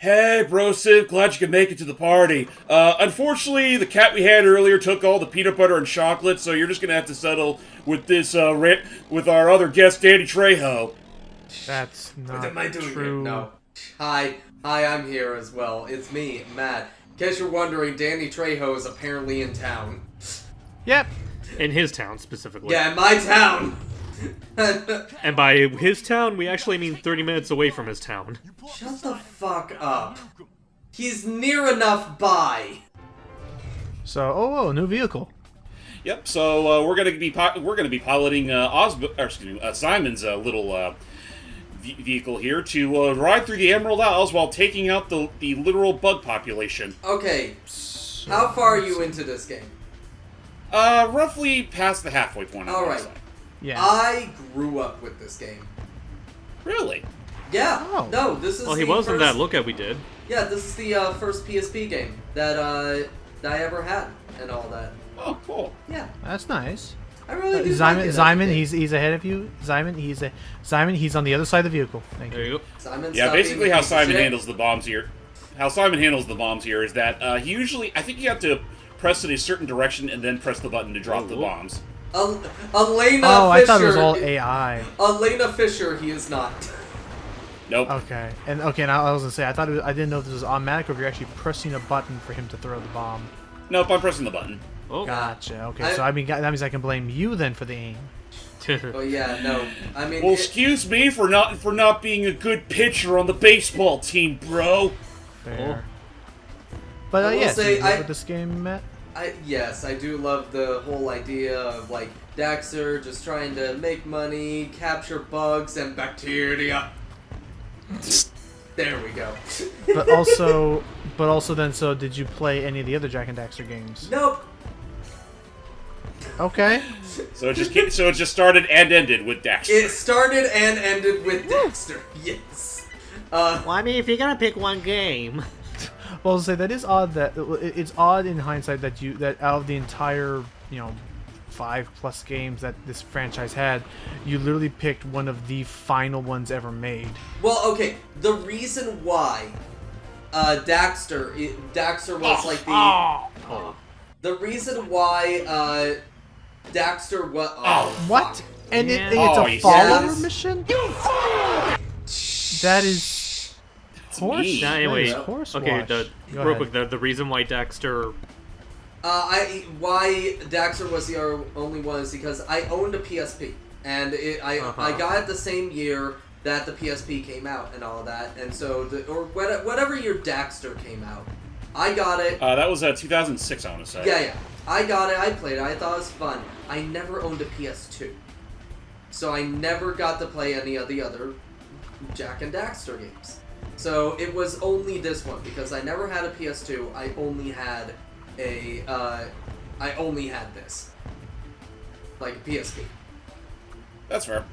Hey, bro, Sid, glad you could make it to the party. Unfortunately, the cat we had earlier took all the peanut butter and chocolate, so you're just gonna have to settle with this, with our other guest, Danny Trejo. That's not What am I doing true. here? No. Hi, I'm here as well. It's me, Matt. In case you're wondering, Danny Trejo is apparently in town. Yep. In his town, specifically. Yeah, in my town! And by his town, we actually mean 30 minutes away from his town. Shut the fuck up. He's near enough by. So, new vehicle. Yep. So we're gonna be piloting Simon's little vehicle here to ride through the Emerald Isles while taking out the literal bug population. Okay, how far are you into this game? Roughly past the halfway point. Alright. Yeah. I grew up with this game. Really? Yeah. Oh. No, this is Well, he the wasn't first... that lookout we did. Yeah, this is the first PSP game that I ever had and all that. Oh, cool. Yeah. That's nice. I really do Simon, like it. Simon, he's ahead of you. Simon, he's on the other side of the vehicle. Thank There you. you go. Simon, Yeah, stop basically being a how piece of Simon shit. handles the bombs here. How Simon handles the bombs here is that he usually, I think you have to press in a certain direction and then press the button to drop the bombs. Elena Oh, Fisher. I thought it was all AI. Elena Fisher, he is not. Nope. Okay, and I was gonna say I didn't know if this was automatic or if you're actually pressing a button for him to throw the bomb. Nope, I'm pressing the button. Oh, gotcha. Okay, so that means I can blame you then for the aim. Oh yeah, no. I mean, Well, excuse me for not being a good pitcher on the baseball team, bro. Fair. But I will yes, say, you love this game, Matt. yes, I do love the whole idea of like Daxter just trying to make money, capture bugs and bacteria. There we go. But also then, so did you play any of the other Jack and Daxter games? Nope. Okay. So it just started and ended with Daxter. It started and ended with Daxter. Yes. Well, I mean, if you're gonna pick one game. Well, I'll say that is odd. That it's odd in hindsight that out of the entire 5+ games that this franchise had, you literally picked one of the final ones ever made. Well, okay. The reason why Daxter was like the the reason why Daxter was What? fuck. And Yeah. it's Oh, a yes. follower mission? That is horse. mean. That Anyway, is horse okay, wash. real Go quick, ahead. the reason why Daxter... Why Daxter was the only one is because I owned a PSP, and I got it the same year that the PSP came out and all that, and so whatever year Daxter came out, I got it. That was 2006, I want to say. Yeah, I got it. I played it. I thought it was fun. I never owned a PS2, so I never got to play any of the other Jack and Daxter games. So it was only this one because I never had a PS2. I only had this, like a PSP. That's fair.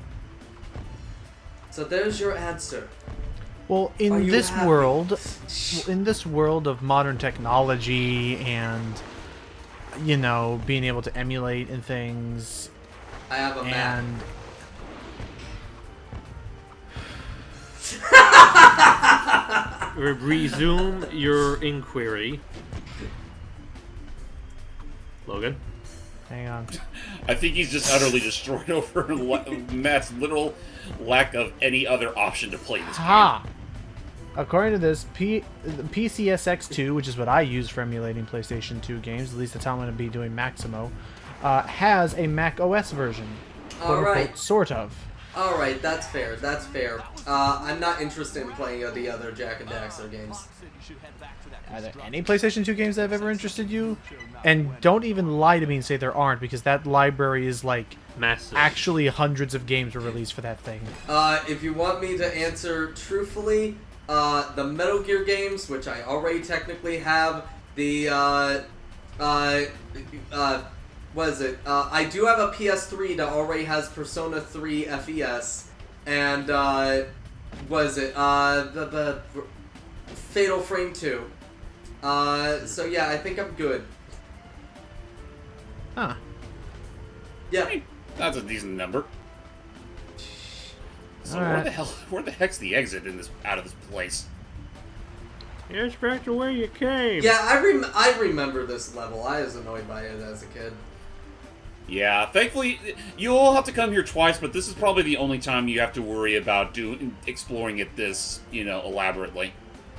So there's your answer. Well, Are in you this happy? world of modern technology and being able to emulate and things, I have a Mac. and Resume your inquiry. Logan? hang on. I think he's just utterly destroyed over Matt's literal lack of any other option to play this game. Ha! According to this, PCSX2, which is what I use for emulating PlayStation 2 games, at least that's how I'm going to be doing Maximo, has a Mac OS version. All right. Quote, sort of. Alright, that's fair, that's fair. I'm not interested in playing the other Jack and Daxter games. Are there any PlayStation 2 games that have ever interested you? And don't even lie to me and say there aren't, because that library is like Massive. actually hundreds of games were released for that thing. If you want me to answer truthfully, the Metal Gear games, which I already technically have, what is it? I do have a PS3 that already has Persona 3 FES, and, what is it? The Fatal Frame 2. So yeah, I think I'm good. Huh. Yeah. That's a decent number. So Alright. where the heck's the exit in this out of this place? Here's back to where you came. Yeah, I remember this level. I was annoyed by it as a kid. Yeah, thankfully, you'll have to come here twice, but this is probably the only time you have to worry about exploring it this, elaborately.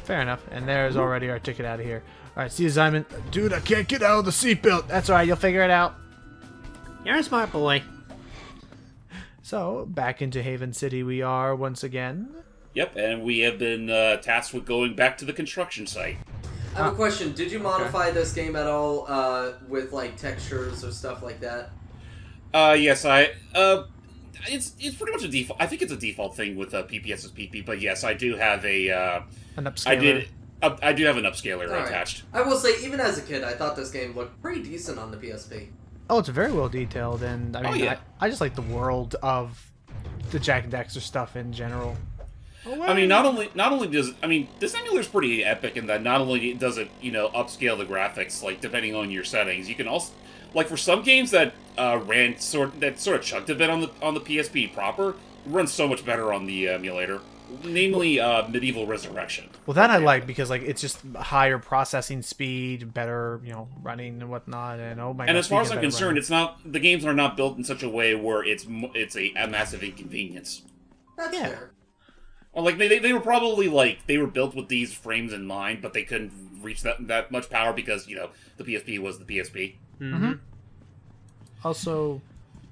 Fair enough. And there's already our ticket out of here. All right, see you, Simon. Dude, I can't get out of the seatbelt. That's all right. You'll figure it out. You're a smart boy. So, back into Haven City we are once again. Yep, and we have been tasked with going back to the construction site. I have a question. Did you modify this game at all with like textures or stuff like that? Yes, it's pretty much a default. I think it's a default thing with PPS's PP, but yes, I do have an upscaler. I do have an upscaler All attached. Right. I will say, even as a kid, I thought this game looked pretty decent on the PSP. Oh, it's very well detailed, and I mean, yeah. I just like the world of the Jak and Daxter stuff in general. I mean, not only does this emulator is pretty epic in that not only does it upscale the graphics like depending on your settings, you can also like for some games that ran sort of chugged a bit on the PSP proper, it runs so much better on the emulator. Namely, Medieval Resurrection. Well, that I like because like it's just higher processing speed, better running and whatnot, and oh my. And God, as far as I'm concerned, running. it's not the games are not built in such a way where it's a massive inconvenience. That's Yeah. fair. Or like they were probably like they were built with these frames in mind, but they couldn't reach that much power because the PSP was the PSP. Mm-hmm. Also,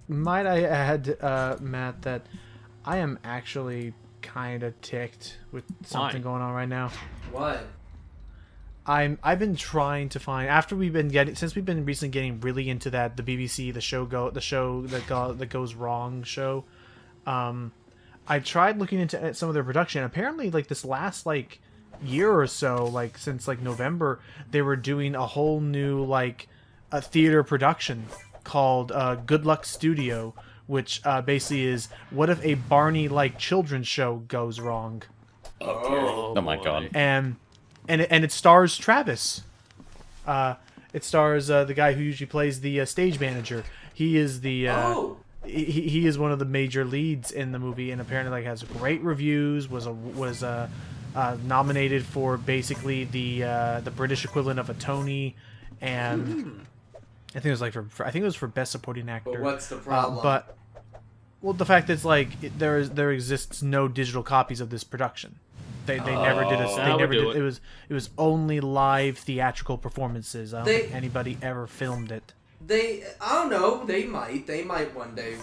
might I add, Matt, that I am actually kind of ticked with something going on right now. What? I've been trying to find since we've been recently getting really into the BBC the show that goes wrong show. I tried looking into some of their production. Apparently, like this last year or so, like since November, they were doing a whole new a theater production called Good Luck Studio, which basically is what if a Barney children's show goes wrong. Oh my god. And it stars Travis. It stars the guy who usually plays the stage manager. He is the he is one of the major leads in the movie, and apparently has great reviews. Was nominated for basically the British equivalent of a Tony, and I think it was for best supporting actor. But what's the problem? The fact is there exists no digital copies of this production. They never did a. They never did. It was only live theatrical performances. I don't think anybody ever filmed it. I don't know. They might one day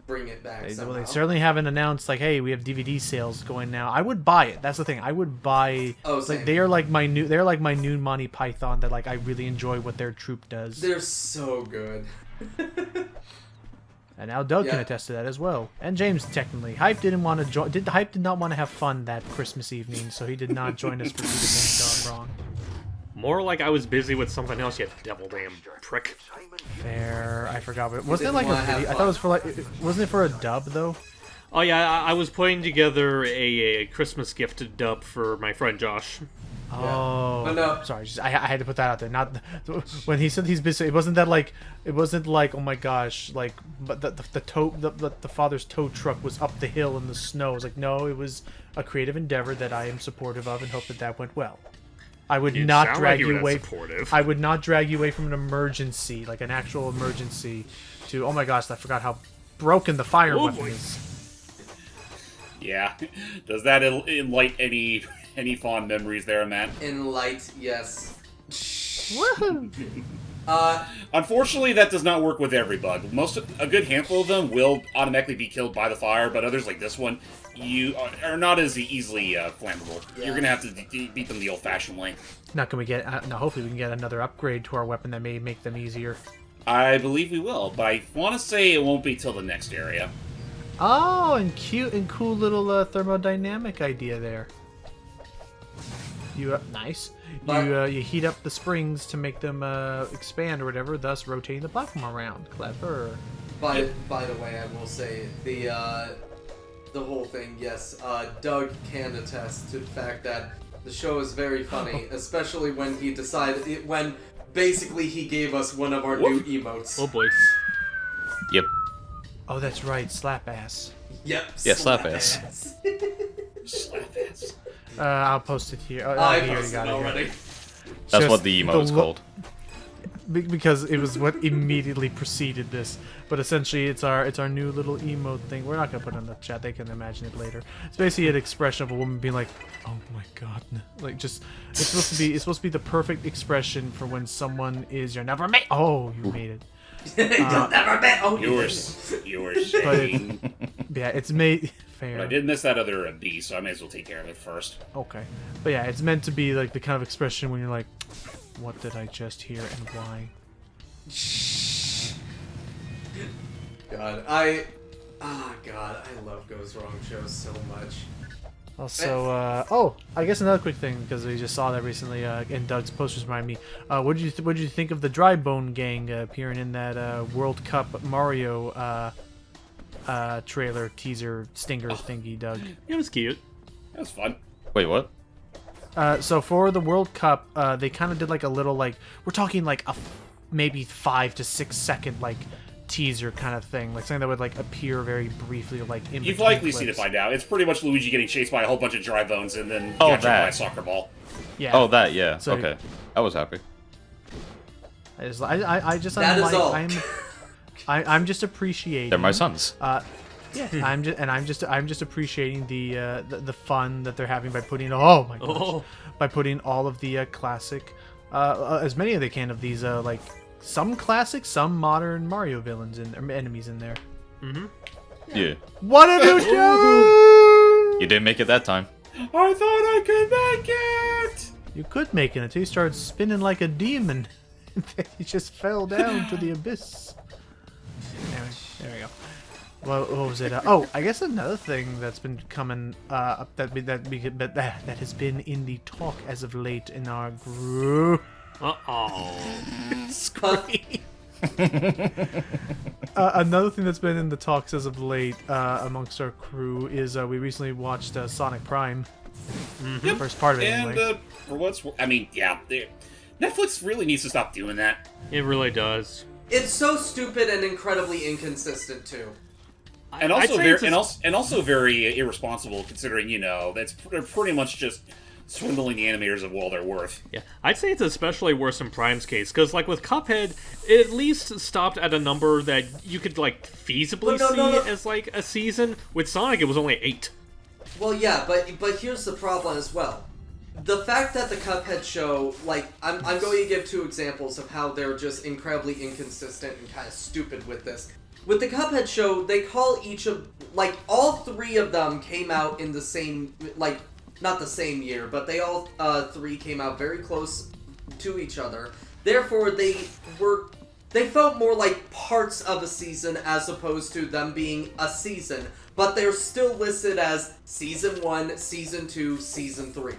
bring it back. Somehow. They certainly haven't announced hey, we have DVD sales going now. I would buy it. That's the thing. I would buy. Oh, same. They are my new. They're like my new Monty Python. That I really enjoy what their troupe does. They're so good. And now Doug can attest to that as well. And James, technically. Hype didn't want to join. Hype did not want to have fun that Christmas evening, so he did not join us for Peter Pan Gone Wrong. More like I was busy with something else, you devil damn prick. Fair. I forgot. Wasn't it a video? I thought it was for wasn't it for a dub, though? Oh yeah, I was putting together a Christmas gift dub for my friend Josh. Oh, But no. Sorry. I had to put that out there. Not when he said he's busy. It wasn't that It wasn't oh my gosh. But the father's tow truck was up the hill in the snow. It was no. It was a creative endeavor that I am supportive of and hope that went well. I would not drag you away. I would not drag you away from an emergency, an actual emergency, to oh my gosh, I forgot how broken the fire weapon is. Yeah, does that enlight any fond memories there, Matt? In light, yes. Woohoo! Unfortunately, that does not work with every bug. A good handful of them will automatically be killed by the fire, but others like this one, you are not as easily flammable. Yeah. You're gonna have to beat them the old-fashioned way. Now, can we get? Now, hopefully, we can get another upgrade to our weapon that may make them easier. I believe we will, but I want to say it won't be till the next area. Oh, and cute and cool little thermodynamic idea there. Nice. You heat up the springs to make them expand or whatever, thus rotating the platform around. Clever. By the way, I will say the whole thing. Yes, Doug can attest to the fact that the show is very funny, especially when he decided when basically he gave us one of our new emotes. Oh boy. Yep. Oh, that's right. Slap ass. Yep. Yeah, slap ass. Slap ass. I'll post it here. Oh, I he already posted got it it. already. That's Just what the emote is called. Because it was what immediately preceded this. But essentially, it's our new little emote thing. We're not gonna put it in the chat. They can imagine it later. It's basically an expression of a woman being like, "Oh my god!" Like just it's supposed to be the perfect expression for when someone is you're never made. Oh, you made it. You'll never bet. Oh, You were saying. Yeah, it's made fair. But I did miss that other B, so I may as well take care of it first. Okay, but yeah, it's meant to be like the kind of expression when you're like, "What did I just hear and why?" God, I love Goes Wrong shows so much. Also, I guess another quick thing because we just saw that recently, and Doug's posters remind me. What did you think of the Dry Bone Gang appearing in that World Cup Mario trailer teaser stinger thingy, Doug? It was cute. That was fun. Wait, what? So for the World Cup, they kind of did like a little we're talking like maybe 5 to 6 second teaser kind of thing, like something that would appear very briefly in You've between likely seen clips. it by now. It's pretty much Luigi getting chased by a whole bunch of dry bones and then Oh, captured by that. a soccer ball. Yeah. Oh, that, yeah. So- Okay. I was happy. I just That is all. I'm just appreciating. They're my sons. Yeah, I'm just appreciating the fun that they're having by putting oh my gosh, by putting all of the classic, as many as they can of these some classic, some modern Mario villains and enemies in there. Yeah. What have you done? You didn't make it that time. I thought I could make it! You could make it until you started spinning like a demon. Then you just fell down to the abyss. Anyway, there we go. What was it? I guess another thing that's been coming up that has been in the talk as of late in our group. Scream. Another thing that's been in the talks as of late amongst our crew is we recently watched Sonic Prime. The first part of it, And anyway. for what's... I mean, yeah. Netflix really needs to stop doing that. It really does. It's so stupid and incredibly inconsistent too. And I'd also say very it's a- and also very irresponsible, considering they're pretty much just swindling the animators of all they're worth. Yeah, I'd say it's especially worse in Prime's case, because, with Cuphead, it at least stopped at a number that you could, feasibly see as, a season. With Sonic, it was only 8. Well, yeah, but here's the problem as well. The fact that the Cuphead show, I'm going to give 2 examples of how they're just incredibly inconsistent and kind of stupid with this. With the Cuphead show, they call each of, all 3 of them came out in the same, not the same year, but they all 3 came out very close to each other. Therefore, they felt more like parts of a season as opposed to them being a season. But they're still listed as Season 1, Season 2, Season 3.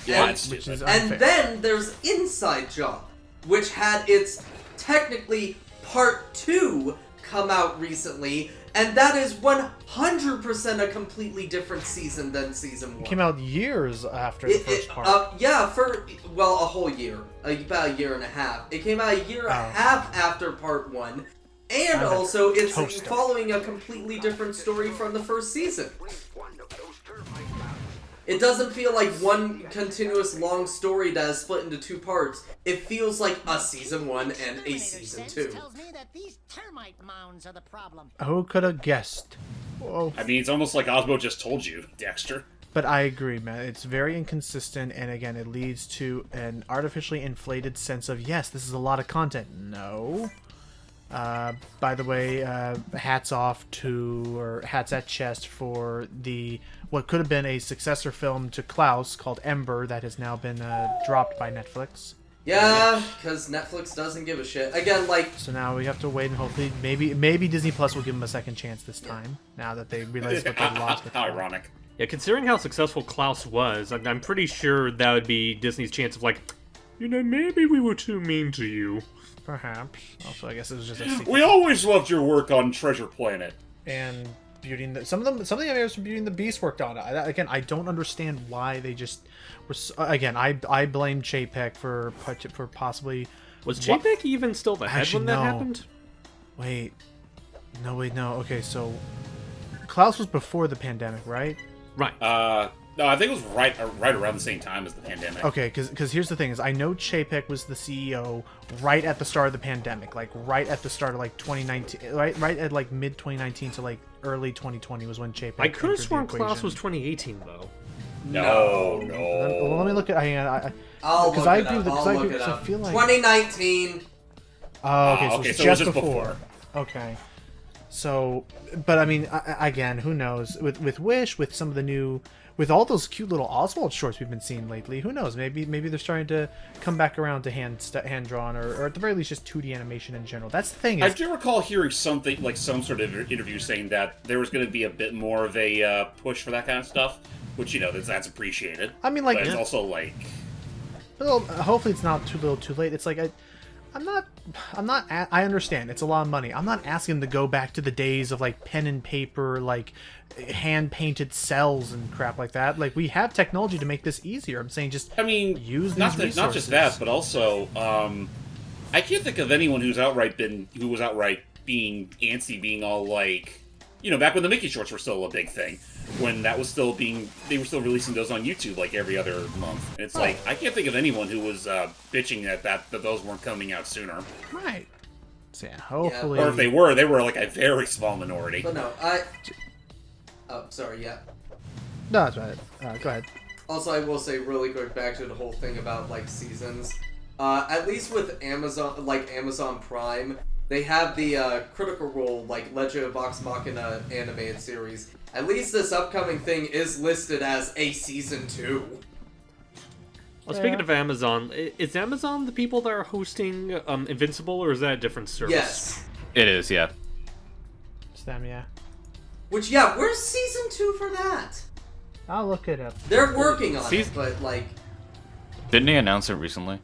Yeah, And- it's Which stupid. is unfair. And then there's Inside Job, which had its technically Part 2 come out recently, and that is 100% a completely different season than Season 1. Came out years after the first part. A whole year. About a year and a half. It came out a year and a half after Part 1, and I'm a also it's toaster. following a completely different story from the first season. It doesn't feel like one continuous long story that is split into 2 parts. It feels like a Season 1 and a Season 2. Tells me that these termite mounds are the problem. Who could have guessed? Whoa. I mean, it's almost like Osmo just told you, Daxter. But I agree, man. It's very inconsistent, and again, it leads to an artificially inflated sense of, yes, this is a lot of content. No. By the way, hats off to, or hats at chest for what could have been a successor film to Klaus called Ember that has now been dropped by Netflix. Yeah, because Netflix doesn't give a shit. Again, So now we have to wait and hopefully maybe Disney Plus will give them a second chance this time. Now that they realize what they lost with How ironic. Yeah, considering how successful Klaus was, I'm pretty sure that would be Disney's chance of maybe we were too mean to you. Perhaps. Also, I guess it was just a sequel. We always loved your work on Treasure Planet. And Beauty and some of the animators from Beauty and the Beast worked on it. I don't understand why they just were. I blame Chapek for possibly. Was Chapek even still the head Actually, when that no. happened? Wait, no. Okay, so Klaus was before the pandemic, right? Right. No, I think it was right around the same time as the pandemic. Okay, because here's the thing: is I know Chapek was the CEO right at the start of the pandemic, like right at the start of like 2019, right at like mid 2019 to like early 2020 was when Chapek. I could have entered the sworn Klaus equation. was 2018 though. No. Well, let me look at. I'll look Because it I up. do the. I'll Because I look do. it 'Cause I up. feel like. 2019. Oh, okay, so okay, it's so it was just just before. Okay. So, but I mean, again, who knows? With Wish, with some of the new, with all those cute little Oswald shorts we've been seeing lately, who knows? Maybe they're starting to come back around to hand drawn, or at the very least, just 2D animation in general. That's the thing. I Is, do recall hearing something like some sort of interview saying that there was going to be a bit more of a push for that kind of stuff, which that's appreciated. I mean, like, but it's yeah. also like, well, hopefully, it's not too little, too late. It's like I'm not. I understand it's a lot of money. I'm not asking them to go back to the days of like pen and paper, like hand painted cells and crap like that. Like we have technology to make this easier. I'm saying just use these not resources. just that, but also I can't think of anyone who was outright being antsy, being all like, back when the Mickey shorts were still a big thing, when that was still they were still releasing those on YouTube like every other month. And it's like I can't think of anyone who was bitching that those weren't coming out sooner. Right. So yeah, hopefully. Or if they were like a very small minority. But no, Oh, sorry, yeah. No, that's right. Go ahead. Also, I will say really quick back to the whole thing about like seasons. At least with Amazon Prime, they have the Critical Role like Legend of Vox Machina animated series. At least this upcoming thing is listed as a season 2. Well, speaking of Amazon, is Amazon the people that are hosting Invincible, or is that a different service? Yes. It is, yeah. It's them, yeah. Which, yeah, where's season 2 for that? I'll look it up. They're working on it, but like... Didn't they announce it recently?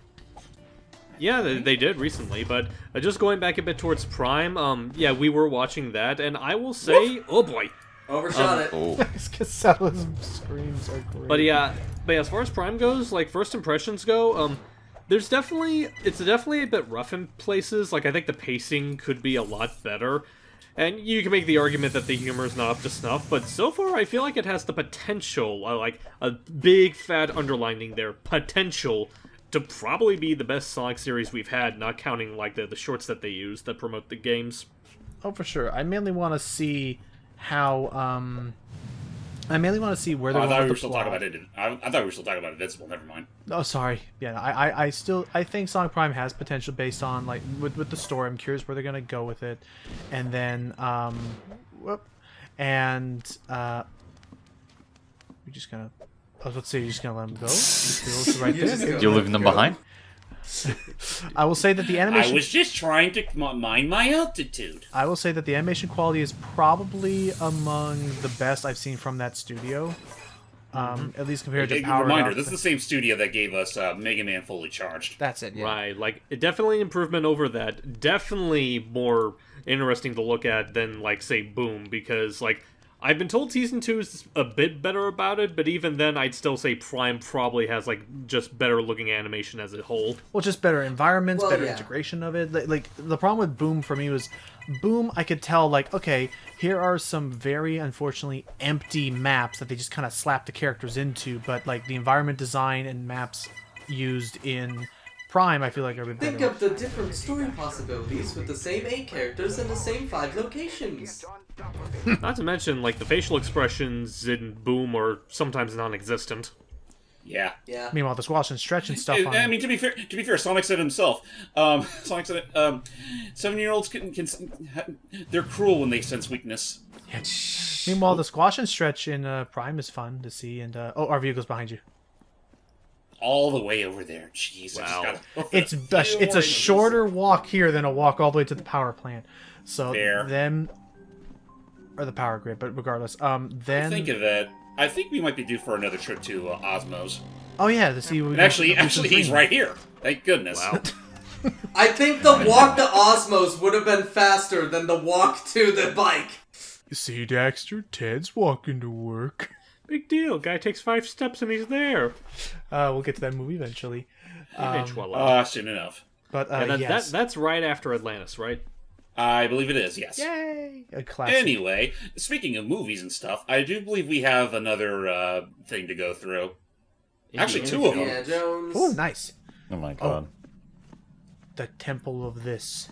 Yeah, they did recently, but just going back a bit towards Prime, yeah, we were watching that, and I will say, oh boy. Overshot it. Oh. Casella's screams are great. But yeah, as far as Prime goes, like, first impressions go, it's definitely a bit rough in places. Like, I think the pacing could be a lot better. And you can make the argument that the humor is not up to snuff, but so far I feel like it has the potential, like a big fat underlining there, potential to probably be the best Sonic series we've had, not counting like the shorts that they use that promote the games. Oh, for sure. I mainly want to see how. I mainly want to see where they're I going thought we with were the still plot. talking about it. I thought we were still talking about Invincible. Never mind. Oh, sorry. Yeah, I think Sonic Prime has potential based on like with the story. I'm curious where they're gonna go with it, and then we're just gonna. I was about to say, you're just gonna let them go. It's right You're just there. gonna You're let leaving them go. behind? I will say that the I animation. was just trying to mind my altitude. I will say that the animation quality is probably among the best I've seen from that studio. At least compared to A Power. reminder: Up. this is the same studio that gave us Mega Man Fully Charged. That's it. Yeah. Right, like, definitely improvement over that. Definitely more interesting to look at than, like, say, Boom, because, like, I've been told Season 2 is a bit better about it, but even then, I'd still say Prime probably has, like, just better-looking animation as a whole. Well, just better environments, Well, better yeah. integration of it. Like the problem with Boom for me was, Boom, I could tell, like, okay, here are some very unfortunately empty maps that they just kind of slap the characters into, but like the environment design and maps used in Prime, I feel like are a bit Think better. of the different story possibilities with the same 8 characters and the same 5 locations. Not to mention, like, the facial expressions in Boom are sometimes non-existent. Yeah. Yeah. Meanwhile, the squash and stretch and stuff. I mean, to be fair, Sonic said himself. Sonic said, 7-year-olds they're cruel when they sense weakness. Meanwhile, the squash and stretch in Prime is fun to see, and our vehicle's behind you. All the way over there. Jeez. Wow. It's a shorter walk here than a walk all the way to the power plant. So Fair. then, or the power grid, but regardless, then. Think of it. I think we might be due for another trip to Osmos. Oh yeah, to see. And actually, he's right here. Thank goodness. Wow. I think the walk to Osmos would have been faster than the walk to the bike. You see, Daxter, Ted's walking to work. Big deal. Guy takes 5 steps and he's there. We'll get to that movie eventually. Eventually. Soon enough. But And yes. that's right after Atlantis, right? I believe it is, yes. Yay! A classic. Anyway, speaking of movies and stuff, I do believe we have another thing to go through. Actually, two of them. Yeah, Jones. Oh, nice. Oh my god. The Temple of this.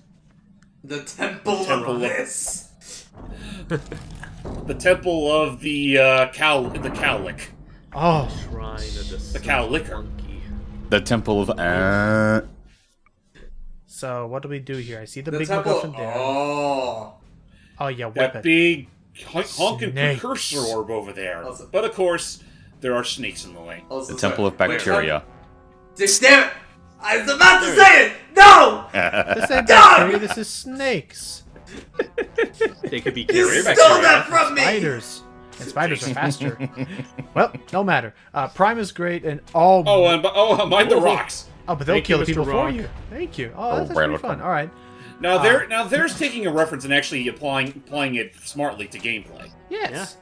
The Temple Temple of of- this. The Temple of the Cowlick. Oh, Shrine of The cow liquor. monkey. The Temple of so what do we do here? I see the The big Temple. MacGuffin there. Oh. Oh yeah, whip That it. big honking Snakes. precursor orb over there. Also- But of course, there are snakes in the way. Also, The Temple of Bacteria. Damn it! I was about to say it! No! This ain't bacteria, this is snakes. They could be You carrier stole bacteria. that from me! Spiders. And spiders are faster. Well, no matter. Prime is great and all... Mind the rocks. Oh, but they'll Thank you, kill the Mr. people for Rock. you. Thank you. Oh, that's pretty fun. All right. Now there's taking a reference and actually applying it smartly to gameplay. Yes.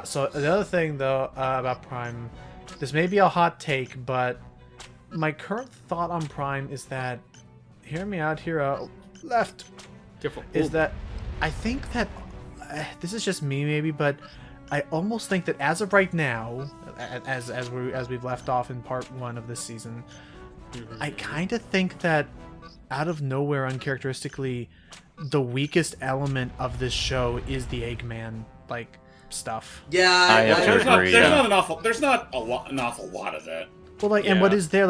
So the other thing, though, about Prime, this may be a hot take, but my current thought on Prime is that, hear me out here, left, Careful. is Ooh. that I think that, this is just me maybe, but I almost think that as of right now, as we've left off in part 1 of this season, I kind of think that out of nowhere, uncharacteristically, the weakest element of this show is the Eggman stuff. Yeah, I have to There's not, agree, there's yeah. not an awful there's not an awful lot of that. Well, and what Yeah. is there?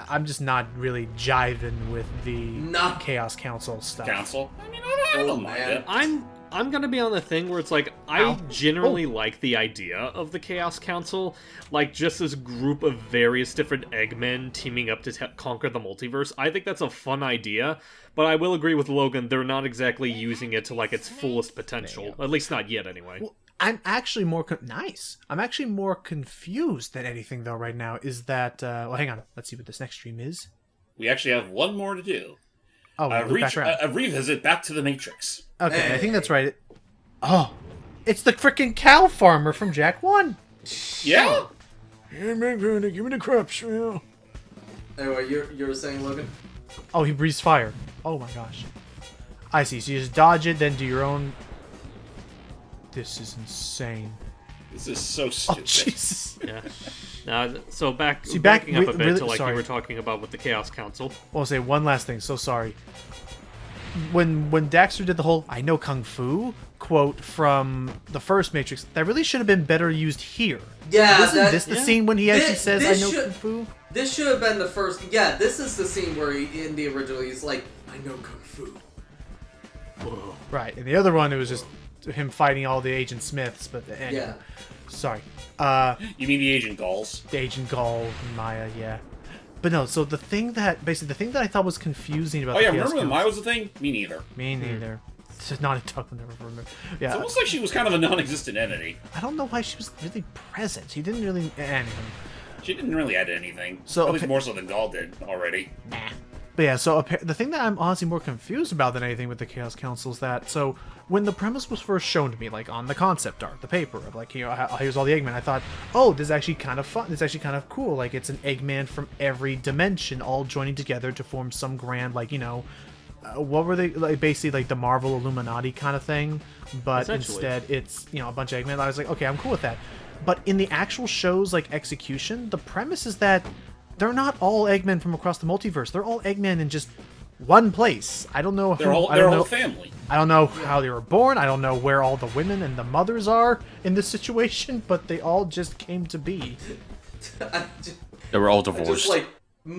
I'm just not really jiving with the No. Chaos Council stuff. Council. I mean, I don't mind man. it. I'm gonna be on the thing where it's like I generally like the idea of the Chaos Council, like just this group of various different Eggmen teaming up to conquer the multiverse. I think that's a fun idea, but I will agree with Logan. They're not exactly using it to like its fullest potential, at least not yet, anyway. Well, I'm actually more I'm actually more confused than anything though. Right now is that well, hang on. Let's see what this next stream is. We actually have one more to do. Oh, we'll loop back around. A revisit back to the Matrix. Okay, I think that's right. It's the freaking cow farmer from Jack 1. Yeah. Give me the crops. Anyway, you were saying, Logan? Oh, he breathes fire. Oh my gosh. I see. So you just dodge it, then do your own. This is insane. This is so Oh stupid. Jesus. Yeah. Now, so backing up a really- bit to like sorry. you were talking about with the Chaos Council. I'll say one last thing. So sorry. When Daxter did the whole "I know kung fu" quote from the first Matrix, that really should have been better used here. Yeah, Wasn't this the yeah. scene when he actually This- says this "I know should- kung fu"? This should have been the first. Yeah, this is the scene where in the original he's like, I know kung fu. Right. And the other one, it was just him fighting all the Agent Smiths. But anyway. Yeah. Sorry. You mean the Agent Gauls? Agent Gall, Maya, yeah. But no, so the thing that I thought was confusing about Oh yeah, the Chaos remember when Council- Maya was the thing? Me neither. Me neither. It's not a talk. I'll never remember. Yeah, It's almost like she was kind of a non-existent entity. I don't know why she was really present. She didn't really anything. She didn't really add anything. So, At least okay. more so than Gaul did already. But yeah, so the thing that I'm honestly more confused about than anything with the Chaos Council is that, so when the premise was first shown to me, like on the concept art, the paper of like, you know, here's all the Eggmen, I thought, oh, this is actually kind of fun. This is actually kind of cool. Like it's an Eggman from every dimension all joining together to form some grand, like, you know, what were they, like basically like the Marvel Illuminati kind of thing, but Essentially. instead it's, you know, a bunch of Eggmen. I was like, okay, I'm cool with that. But in the actual show's like execution, the premise is that they're not all Eggmen from across the multiverse. They're all Eggmen in just one place. I don't know. They're all I don't their know. whole family. I don't know how they were born. I don't know where all the women and the mothers are in this situation, but they all just came to be. They were all Just divorced. like Yeah,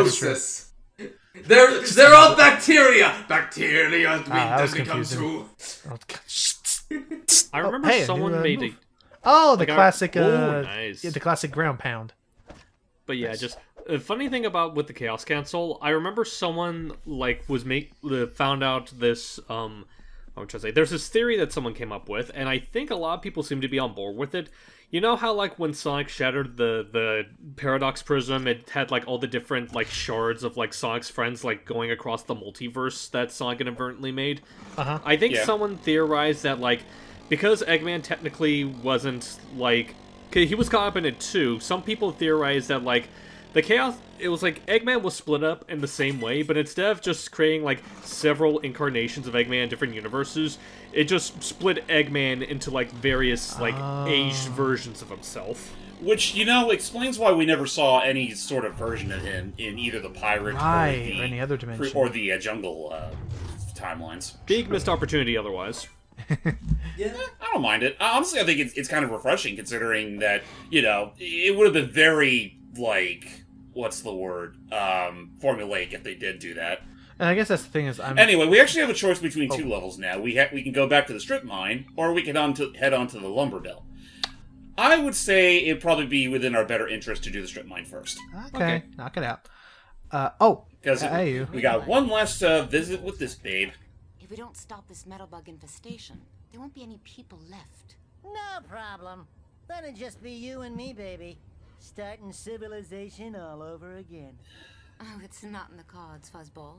that's mitosis. They're all bacteria. Bacteria that was become confusing. true. I remember hey, a new, someone made move. a. Oh, the Like our- classic. Oh, nice. Yeah, the classic ground pound. But yeah, just a funny thing about with the Chaos Council, I remember someone like found out this I'm trying to say there's this theory that someone came up with, and I think a lot of people seem to be on board with it. You know how like when Sonic shattered the Paradox Prism, it had like all the different like shards of like Sonic's friends like going across the multiverse that Sonic inadvertently made. Uh-huh. I think Yeah. someone theorized that like because Eggman technically wasn't like he was caught up in it too. Some people theorize that like The chaos, it was like Eggman was split up in the same way, but instead of just creating like several incarnations of Eggman in different universes, it just split Eggman into like various like aged versions of himself. Which, explains why we never saw any sort of version of him in either the pirate Right, or or any other dimension. or the jungle timelines. Big missed opportunity otherwise. Yeah. I don't mind it. Honestly, I think it's kind of refreshing considering that, it would have been very, like, what's the word? Formulaic if they did do that. And I guess that's the thing is, Anyway, we actually have a choice between two levels now. We can go back to the strip mine, or we can head on to the lumber mill. I would say it'd probably be within our better interest to do the strip mine first. okay, knock it out. Because hey, we got one last visit with this babe. If we don't stop this metal bug infestation, there won't be any people left. No problem. Then it'd just be you and me, baby. Starting civilization all over again. Oh, it's not in the cards, Fuzzball.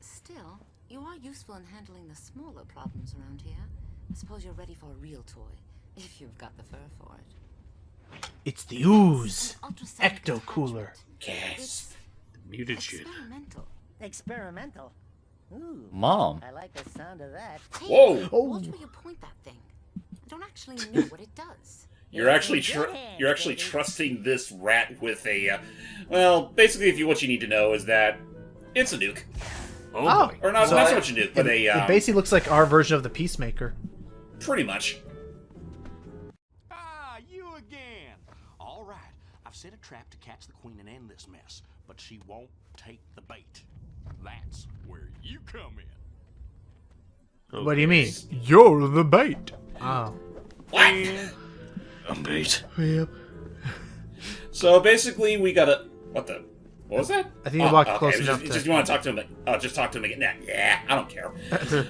Still, you are useful in handling the smaller problems around here. I suppose you're ready for a real toy, if you've got the fur for it. it's the ooze, An ultrasonic ecto cooler. attachment. Yes. Muted shit. Experimental. Experimental. Ooh. Mom. I like the sound of that. Hey, Whoa! watch where you point that thing. I don't actually know what it does. You're actually trusting this rat with a well, basically, what you need to know is that it's a nuke, Oh, or not so much a nuke, but it basically looks like our version of the Peacemaker. pretty much. Ah, you again. All right, I've set a trap to catch the queen and end this mess, but she won't take the bait. That's where you come in. What do you mean? You're the bait. Oh. What? I'm bait. Yep. So basically, we gotta. What was that? I think you walked okay. close enough to- Just you want to talk to him? Just talk to him again. Nah, yeah, I don't care.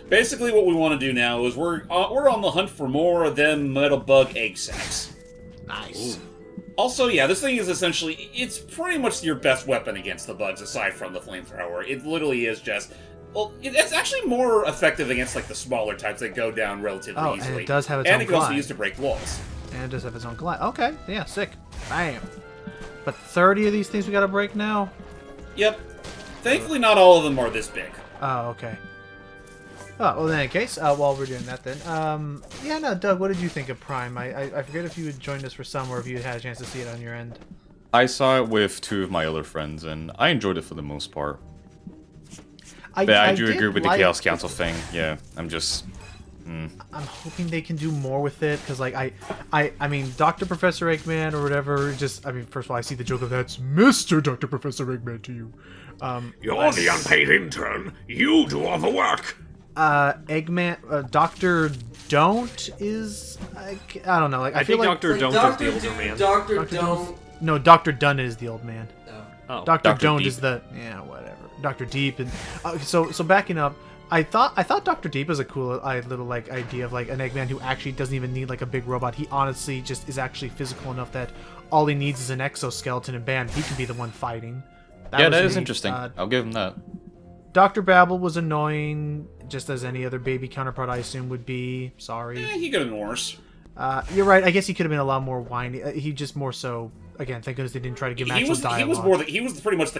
Basically, what we want to do now is we're on the hunt for more of them metal bug egg sacs. Nice. Also, yeah, this thing is essentially, it's pretty much your best weapon against the bugs, aside from the flamethrower. It literally is just, well, it's actually more effective against, like, the smaller types that go down relatively Oh, easily. and it does have its and own it can also glide. be used to break walls. And it does have its own glide. Okay, yeah, sick. Bam. But 30 of these things we gotta break now? Yep. Thankfully, not all of them are this big. Oh, okay. Oh, well, in any case, while we're doing that then, yeah, no, Doug, what did you think of Prime? I forget if you had joined us for some or if you had a chance to see it on your end. I saw it with two of my other friends, and I enjoyed it for the most part. But I do did agree with the like- Chaos Council thing. Yeah, I'm just... I'm hoping they can do more with it, because, like, I mean, Dr. Professor Eggman or whatever, just, I mean, first of all, I see the joke of that's Mr. Dr. Professor Eggman to you. You're the unpaid intern. You do all the work. Eggman, Dr. Don't is, I don't know, like, I, I feel think like... Dr. Don't is the older man. Dr. Dr. Don't. No, Dr. Dunn is the old man. No. Oh. Dr. Dr. Don't Deep. is the whatever. Dr. Deep and so backing up, I thought Dr. Deep was a cool little like idea of like an Eggman who actually doesn't even need like a big robot. He honestly just is actually physical enough that all he needs is an exoskeleton and bam, he can be the one fighting. Yeah, was that is neat. interesting. I'll give him that. Dr. Babel was annoying, just as any other baby counterpart I assume would be. Sorry. He could have been worse. You're right. I guess he could have been a lot more whiny. He just more so. Again, thank goodness they didn't try to give him actual dialogue. He was pretty much the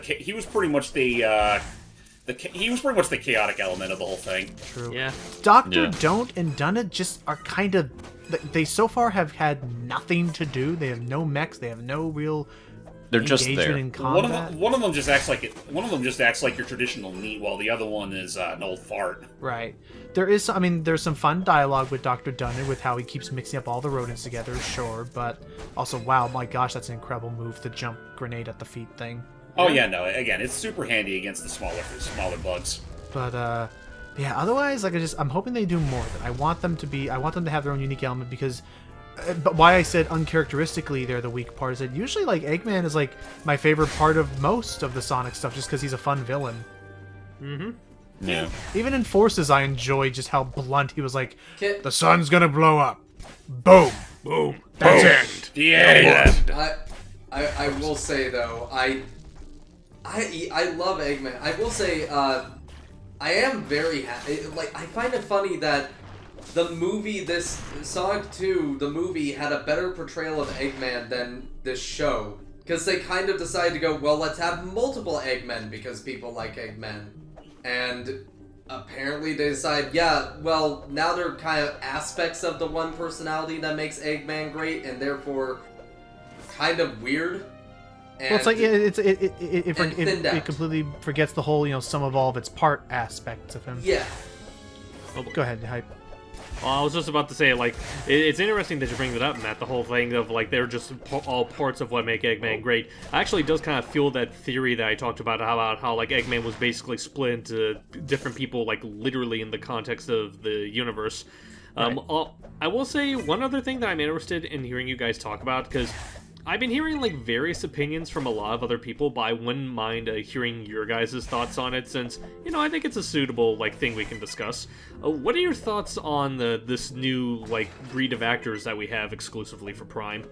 chaotic element of the whole thing. True. Yeah. Doctor Yeah. Don't and Dunna just are kind of. They so far have had nothing to do. They have no mechs. They have no real They're just engagement there. in combat. One of them just acts like your traditional NEET, while the other one is an old fart. Right. There's some fun dialogue with Dr. Dunner with how he keeps mixing up all the rodents together, sure, but also, wow, my gosh, that's an incredible move, the jump grenade at the feet thing. Oh yeah, no. Again, it's super handy against the smaller bugs. But yeah, otherwise, like I'm hoping they do more of it. I want them to have their own unique element because. But why I said uncharacteristically they're the weak part is that usually like Eggman is like my favorite part of most of the Sonic stuff just because he's a fun villain. Yeah. Even in Forces, I enjoy just how blunt he was. Like, Kit- the sun's gonna blow up. Boom. Boom. That's Boom. it. The end. I will say though, I love Eggman. I will say, I am very happy. Like, I find it funny that the movie, this Sonic 2, the movie had a better portrayal of Eggman than this show. Because they kind of decided to go, well, let's have multiple Eggmen because people like Eggmen. And apparently they decide, yeah, well, now they're kind of aspects of the one personality that makes Eggman great, and therefore kind of weird. And, Well, it's like it completely forgets the whole, sum of all of its part aspects of him. Yeah. Go ahead, Hype. Well, I was just about to say, like, it's interesting that you bring that up, Matt, the whole thing of, like, they're just all parts of what make Eggman great. Actually does kind of fuel that theory that I talked about how, like, Eggman was basically split into different people, like, literally in the context of the universe. Right. I will say one other thing that I'm interested in hearing you guys talk about, because I've been hearing, like, various opinions from a lot of other people, but I wouldn't mind hearing your guys' thoughts on it, since, I think it's a suitable, like, thing we can discuss. What are your thoughts on this new, like, breed of actors that we have exclusively for Prime?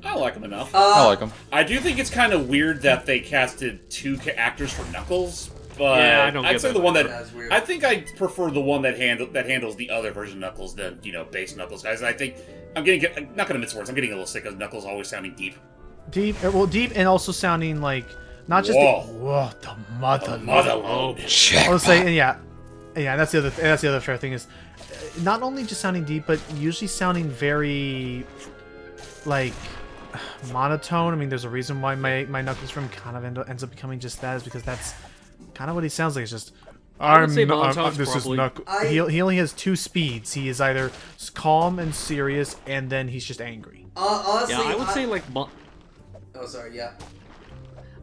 I like them enough. I like them. I do think it's kind of weird that they casted 2 actors for Knuckles, but Yeah, I don't I'd get say that. the one That's weird. I think I prefer the one that handles the other version of Knuckles than base Knuckles guys. I think I'm not gonna mince words. I'm getting a little sick of Knuckles always sounding deep. Deep, and also sounding like not just the mother Motherload. I was saying, yeah. That's the other fair thing is, not only just sounding deep, but usually sounding very, like, monotone. I mean, there's a reason why my Knuckles from kind of ends up becoming just that, is because that's kind of what he sounds like. It's just, I would say monotone's this probably- is Knuckles. He only has 2 speeds. He is either calm and serious, and then he's just angry. Honestly, Yeah, I would say, like, Oh, sorry, yeah.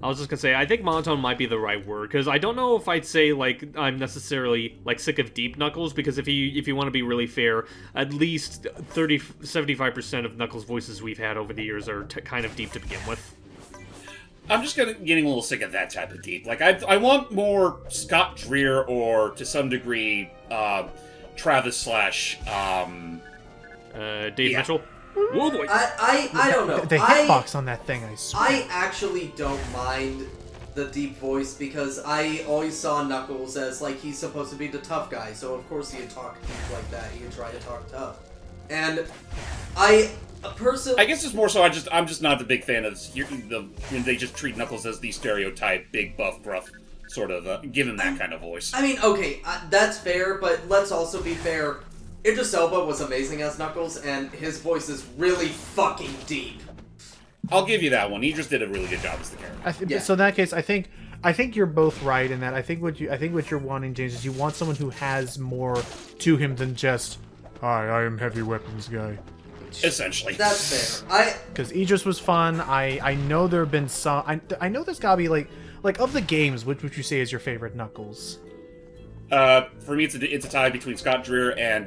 I was just gonna say, I think monotone might be the right word, because I don't know if I'd say, like, I'm necessarily, like, sick of deep Knuckles, because if you want to be really fair, at least 75% of Knuckles' voices we've had over the years are kind of deep to begin with. I'm just getting a little sick of that type of deep. Like, I want more Scott Dreer or, to some degree, Travis slash, Dave Yeah. Mitchell? Whoa, boy. I don't know. The hitbox on that thing, I swear. I actually don't mind the deep voice because I always saw Knuckles as, like, he's supposed to be the tough guy, so of course he'd talk deep like that. He'd try to talk tough. And personally, I guess it's more so I'm just not the big fan of when they just treat Knuckles as the stereotype big buff gruff sort of give him that kind of voice. I mean, okay, that's fair, but let's also be fair. Idris Elba was amazing as Knuckles, and his voice is really fucking deep. I'll give you that one. He just did a really good job as the character. Yeah. So in that case, I think you're both right in that. I think what you're wanting, James, is you want someone who has more to him than just, "Hi, I am heavy weapons guy." Essentially. That's fair. Because Idris was fun. I know there have been some. I know there's gotta be like of the games, which would you say is your favorite Knuckles? For me, it's a tie between Scott Dreer and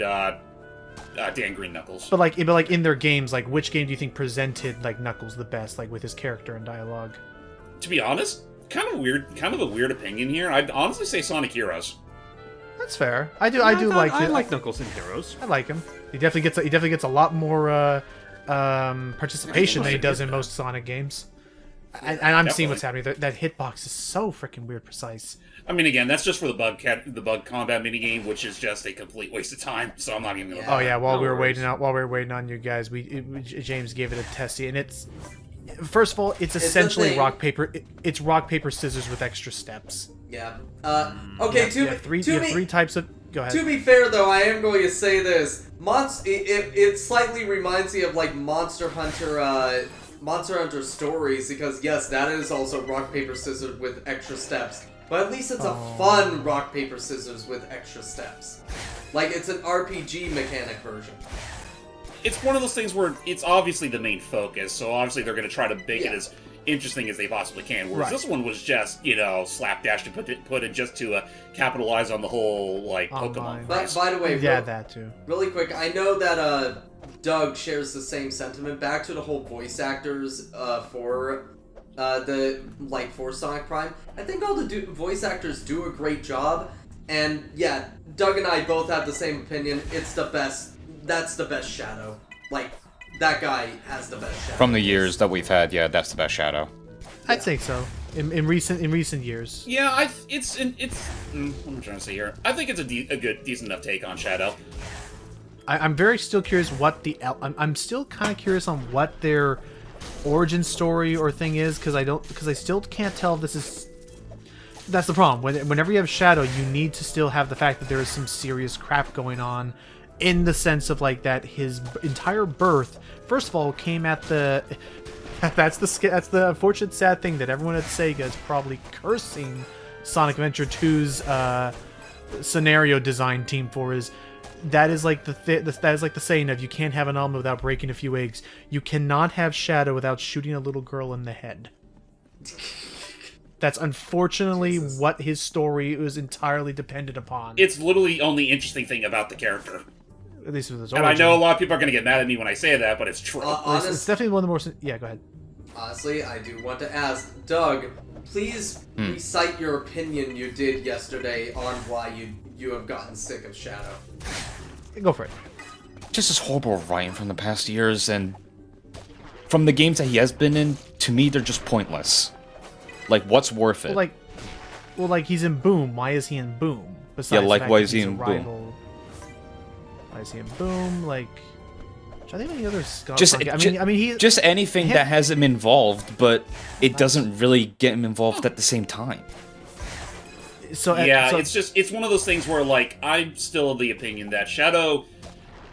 Dan Green Knuckles. But like in their games, like which game do you think presented like Knuckles the best, like with his character and dialogue? To be honest, kind of a weird opinion here. I'd honestly say Sonic Heroes. That's fair. I like Knuckles in Heroes. I like him. He definitely gets a lot more participation than he does in most Sonic games. And I'm seeing what's happening. That hitbox is so freaking weird precise. I mean, again, that's just for the bug combat minigame, which is just a complete waste of time. So I'm not even gonna. Oh yeah, while we were waiting on you guys, James gave it a testy, and it's first of all, it's essentially rock paper. It's rock paper scissors with extra steps. Yeah. Okay. You have three types of. Go ahead. To be fair, though, I am going to say this: it slightly reminds me of like Monster Hunter stories, because yes, that is also rock paper scissors with extra steps. But at least it's a fun rock paper scissors with extra steps. Like it's an RPG mechanic version. It's one of those things where it's obviously the main focus, so obviously they're going to try to make it as interesting as they possibly can. Whereas this one was just, slapdash to put it just to capitalize on the whole Pokemon. But by the way, that too. Really quick, I know that Doug shares the same sentiment. Back to the whole voice actors for Sonic Prime. I think all the voice actors do a great job, and yeah, Doug and I both have the same opinion. It's the best. That's the best Shadow. Like that guy has the best Shadow. From the years that we've had, yeah, that's the best Shadow. I'd think so. In recent years. Yeah, what am I trying to say here? I think it's a good, decent enough take on Shadow. I'm very still curious what I'm still kind of curious on what their origin story or thing is, because I still can't tell if this is. That's the problem. Whenever you have Shadow, you need to still have the fact that there is some serious crap going on, in the sense of like that his entire birth, first of all, came at the. That's the unfortunate sad thing that everyone at Sega is probably cursing Sonic Adventure 2's scenario design team for, is that is like that is like the saying of you can't have an omelet without breaking a few eggs. You cannot have Shadow without shooting a little girl in the head. That's unfortunately what his story was entirely dependent upon. It's literally the only interesting thing about the character. At least with his origin. And I know a lot of people are going to get mad at me when I say that, but it's true. It's definitely one of the more... Yeah, go ahead. Honestly, I do want to ask, Doug, please recite your opinion you did yesterday on why you have gotten sick of Shadow. Go for it. Just this horrible writing from the past years, and from the games that he has been in, to me, they're just pointless. Like, what's worth it? Well, like he's in Boom. Why is he in Boom? Besides yeah, like, the fact why that is he he's a in rival. Boom? Why is he in Boom? Like... I think any other just anything that has him involved, but it doesn't really get him involved at the same time. It's one of those things where, like, I'm still of the opinion that Shadow,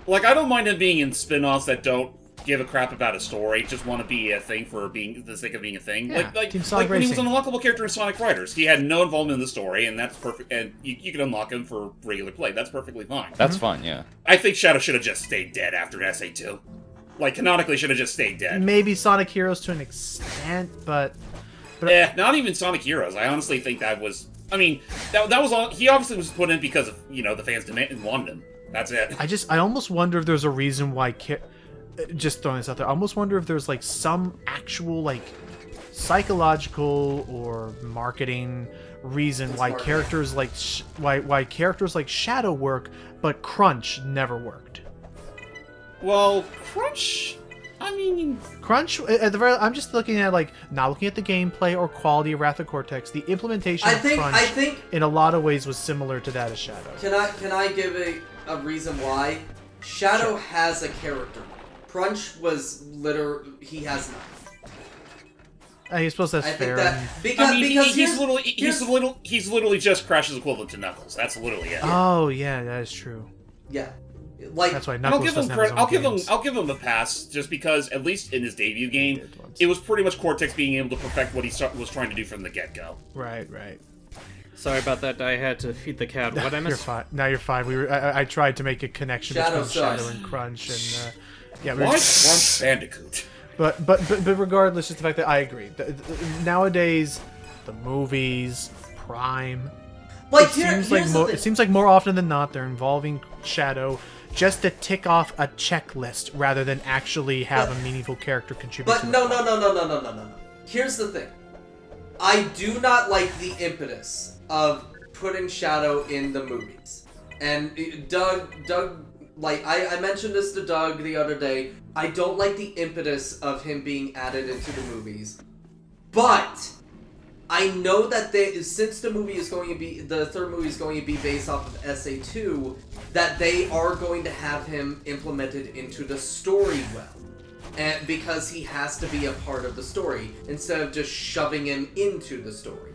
like, I don't mind him being in spin-offs that don't give a crap about a story, just want to be a thing for being the sake of being a thing. Yeah, like when he was an unlockable character in Sonic Riders, he had no involvement in the story, and that's perfect. And you can unlock him for regular play. That's perfectly fine. That's fine, yeah. I think Shadow should have just stayed dead after SA2. Like, canonically, should have just stayed dead. Maybe Sonic Heroes to an extent, but not even Sonic Heroes. I honestly think that was. I mean, that was all. He obviously was put in because of the fans wanted him. That's it. I almost wonder if there's a reason why. Just throwing this out there, I almost wonder if there's like some actual like psychological or marketing reason why characters like why characters like Shadow work, but Crunch never worked. Well, Crunch. I mean, Crunch. At the very, I'm just looking at not looking at the gameplay or quality of Wrath of Cortex. The implementation of Crunch, I think, in a lot of ways was similar to that of Shadow. Can I give a reason why? Shadow has a character. Crunch was he has none. I suppose that's fair. Because he's literally just Crash's equivalent to Knuckles. That's literally it. Oh yeah, that is true. Yeah, that's why Knuckles doesn't have his own games. I'll give him a pass just because at least in his debut game, it was pretty much Cortex being able to perfect what he was trying to do from the get-go. Right. Sorry about that. I had to feed the cat. What I missed? You're fine. Now you're fine. I tried to make a connection between Shadow and Crunch, and yeah. Why Crunch Bandicoot? But regardless, just the fact that I agree. Nowadays, the movies, Prime, it seems like more often than not they're involving Shadow just to tick off a checklist rather than actually have a meaningful character contribute. But no. Here's the thing. I do not like the impetus of putting Shadow in the movies. And Doug, like, I mentioned this to Doug the other day. I don't like the impetus of him being added into the movies. But I know that since the third movie is going to be based off of SA2, that they are going to have him implemented into the story well. And because he has to be a part of the story instead of just shoving him into the story.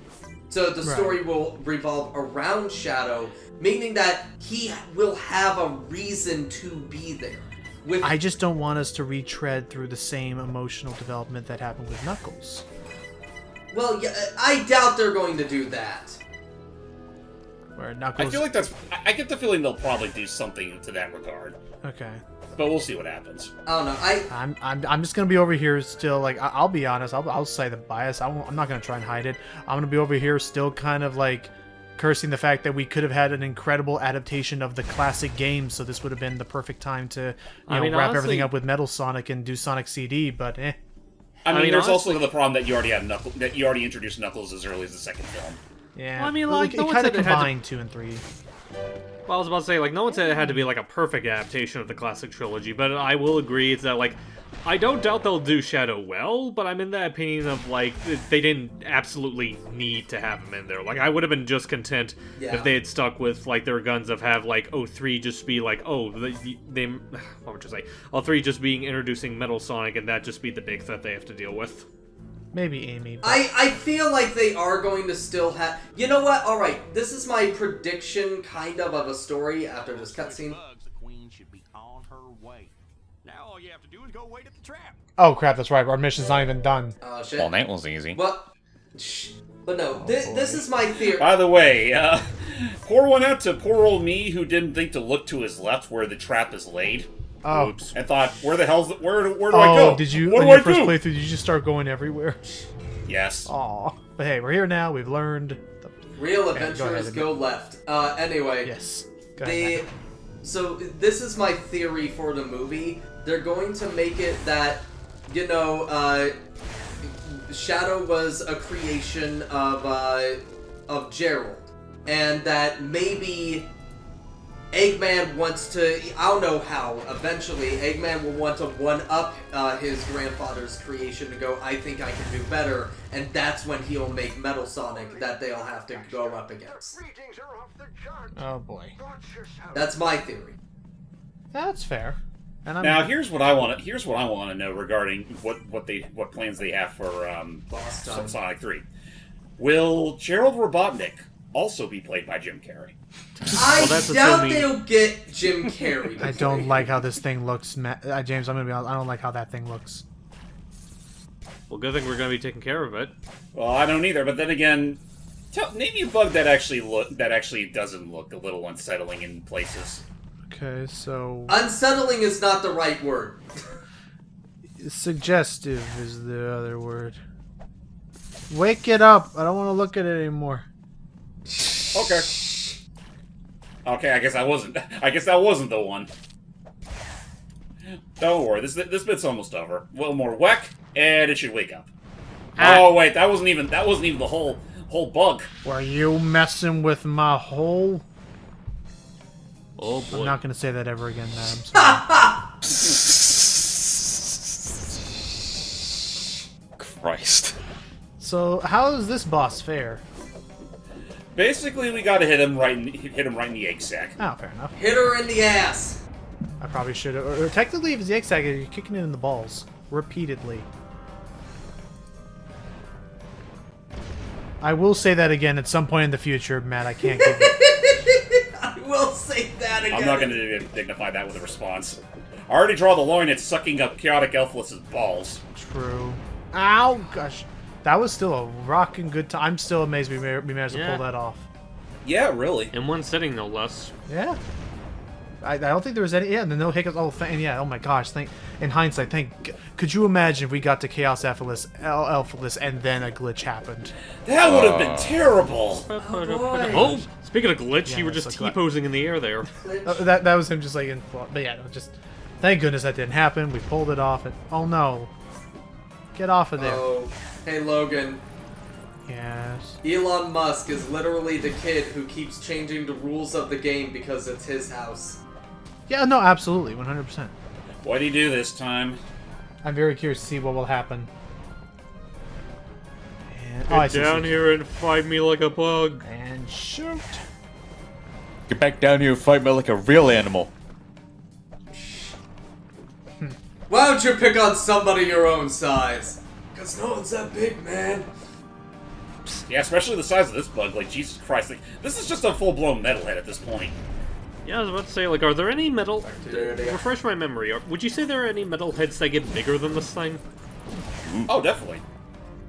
So the story will revolve around Shadow, meaning that he will have a reason to be there. I just don't want us to retread through the same emotional development that happened with Knuckles. Well, yeah, I doubt they're going to do that. Where Knuckles... I feel like I get the feeling they'll probably do something to that regard. Okay. But we'll see what happens. I don't know. I'm just gonna be over here still. Like, I'll be honest. I'll say the bias. I'm not gonna try and hide it. I'm gonna be over here still, kind of like cursing the fact that we could have had an incredible adaptation of the classic game. So this would have been the perfect time to wrap honestly, everything up with Metal Sonic and do Sonic CD. But I mean, there's also the problem that you already had that you already introduced Knuckles as early as the second film. Yeah. Well, I mean, like, it kind of combined 2 and 3. Well, I was about to say, like, no one said it had to be, like, a perfect adaptation of the classic trilogy, but I will agree it's that, like, I don't doubt they'll do Shadow well, but I'm in the opinion of, like, they didn't absolutely need to have him in there. Like, I would have been just content if they had stuck with, like, their guns of have, like, 03 just be like, oh, what would you say? 03 just being introducing Metal Sonic, and that just be the big threat they have to deal with. Maybe Amy. But... I feel like they are going to still have... You know what? Alright, this is my prediction, kind of a story after this cutscene. The queen should be on her way. Now all you have to do is go wait at the trap. Oh crap, that's right. Our mission's not even done. Oh shit. Well, that was easy. Well, but no, this is my theory. By the way, pour one out to poor old me who didn't think to look to his left where the trap is laid. Oh. Oops. And thought, where do I go? Did you, what in do your I first do? playthrough, did you just start going everywhere? Yes. Aw. But hey, we're here now. We've learned. Real Okay, adventurers go go left. Anyway. Yes. Go ahead, Matt. So this is my theory for the movie. They're going to make it that, you know, Shadow was a creation of Gerald, and that maybe Eggman wants to, I don't know how, eventually Eggman will want to one-up his grandfather's creation to go, I think I can do better, and that's when he'll make Metal Sonic that they'll have to go up against. Oh boy. That's my theory. That's fair. And I'm Now here's what I want to know regarding what plans they have for Boss time. Sonic 3. Will Gerald Robotnik also be played by Jim Carrey? I that's doubt assuming- they'll get Jim Carrey. I don't like how this thing looks, James. I'm gonna be honest. I don't like how that thing looks. Well, good thing we're going to be taking care of it. Well, I don't either. But then again, name me a bug that actually doesn't look a little unsettling in places. Okay, so Unsettling is not the right word. suggestive is the other word. Wake it up! I don't want to look at it anymore. Okay. Okay, I guess that wasn't the one. Don't worry, this bit's almost over. A little more whack, and it should wake up. Oh wait, that wasn't even the whole bug. Were you messing with my hole? Oh boy. I'm not gonna say that ever again, Matt. I'm sorry. Christ. So, how does this boss fare? Basically, we gotta hit him right in the egg sack. Oh, fair enough. Hit her in the ass. I probably should have. Or technically, if it's the X-Sack, you're kicking it in the balls. Repeatedly. I will say that again at some point in the future, Matt. I can't give it. I will say that again. I'm not gonna dignify that with a response. I already draw the line at sucking up Chaotic Elfless's balls. True. Ow, gosh. That was still a rocking good time. I'm still amazed we managed to pull that off. Yeah, really. In one sitting, no less. Yeah. I don't think there was any. Yeah, the no hiccups. Oh, yeah. Oh my gosh. In hindsight, could you imagine if we got to Chaos Elfless and then a glitch happened? That would have been terrible. Oh, speaking of glitch, Yeah, you were it's just like- T-posing in the air there. That was him just like in. But yeah, no, just thank goodness that didn't happen. We pulled it off. And oh no, get off of there. Oh, hey Logan. Yes. Elon Musk is literally the kid who keeps changing the rules of the game because it's his house. Yeah. No. Absolutely. 100%. What do you do this time? I'm very curious to see what will happen. And, Get down here and fight me like a bug. And shoot. Get back down here and fight me like a real animal. Why don't you pick on somebody your own size? Cause no one's that big, man. Yeah, especially the size of this bug. Like, Jesus Christ. Like, this is just a full-blown metalhead at this point. Yeah, I was about to say, like, are there any metal... Dirty. Refresh my memory. Would you say there are any metal heads that get bigger than this thing? Oh, definitely.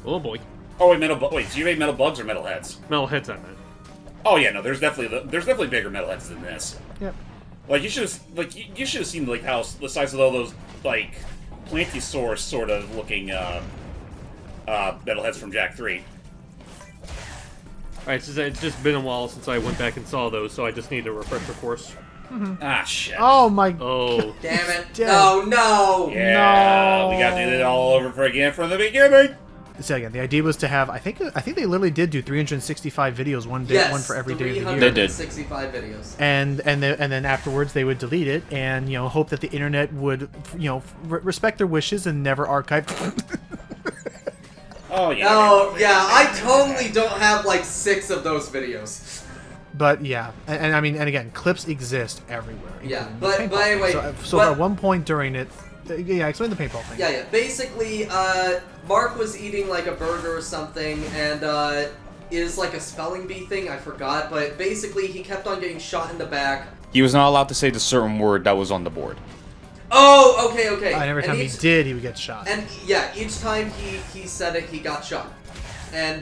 Oh boy. Oh, wait, so you made metal bugs or metal heads? Metal heads, I meant. Oh, yeah, no, there's definitely bigger metal heads than this. Yep. Like, you should have seen, like, how the size of all those, like, Plantosaurus sort of looking, metal heads from Jak 3. Alright, so it's just been a while since I went back and saw those, so I just need a refresher course. Ah, shit. Oh my. Oh. Damn it. Damn. No, no. Yeah, No. we gotta do it all over again from the beginning. so again, the idea was to have. I think they literally did do 365 videos one day, Yes, one for every day of the year. They did. 365 videos. And then afterwards they would delete it and hope that the internet would respect their wishes and never archive. Oh yeah. Oh yeah, I totally don't have like 6 of those videos. But yeah, and I mean, and again, clips exist everywhere. Yeah, including the but paintball thing. anyway, so at one point during it, yeah, explain the paintball thing. Yeah. Basically, Mark was eating like a burger or something, and is like a spelling bee thing. I forgot, but basically he kept on getting shot in the back. He was not allowed to say the certain word that was on the board. Oh, okay. And every time he did, he would get shot. And yeah, each time he said it, he got shot. And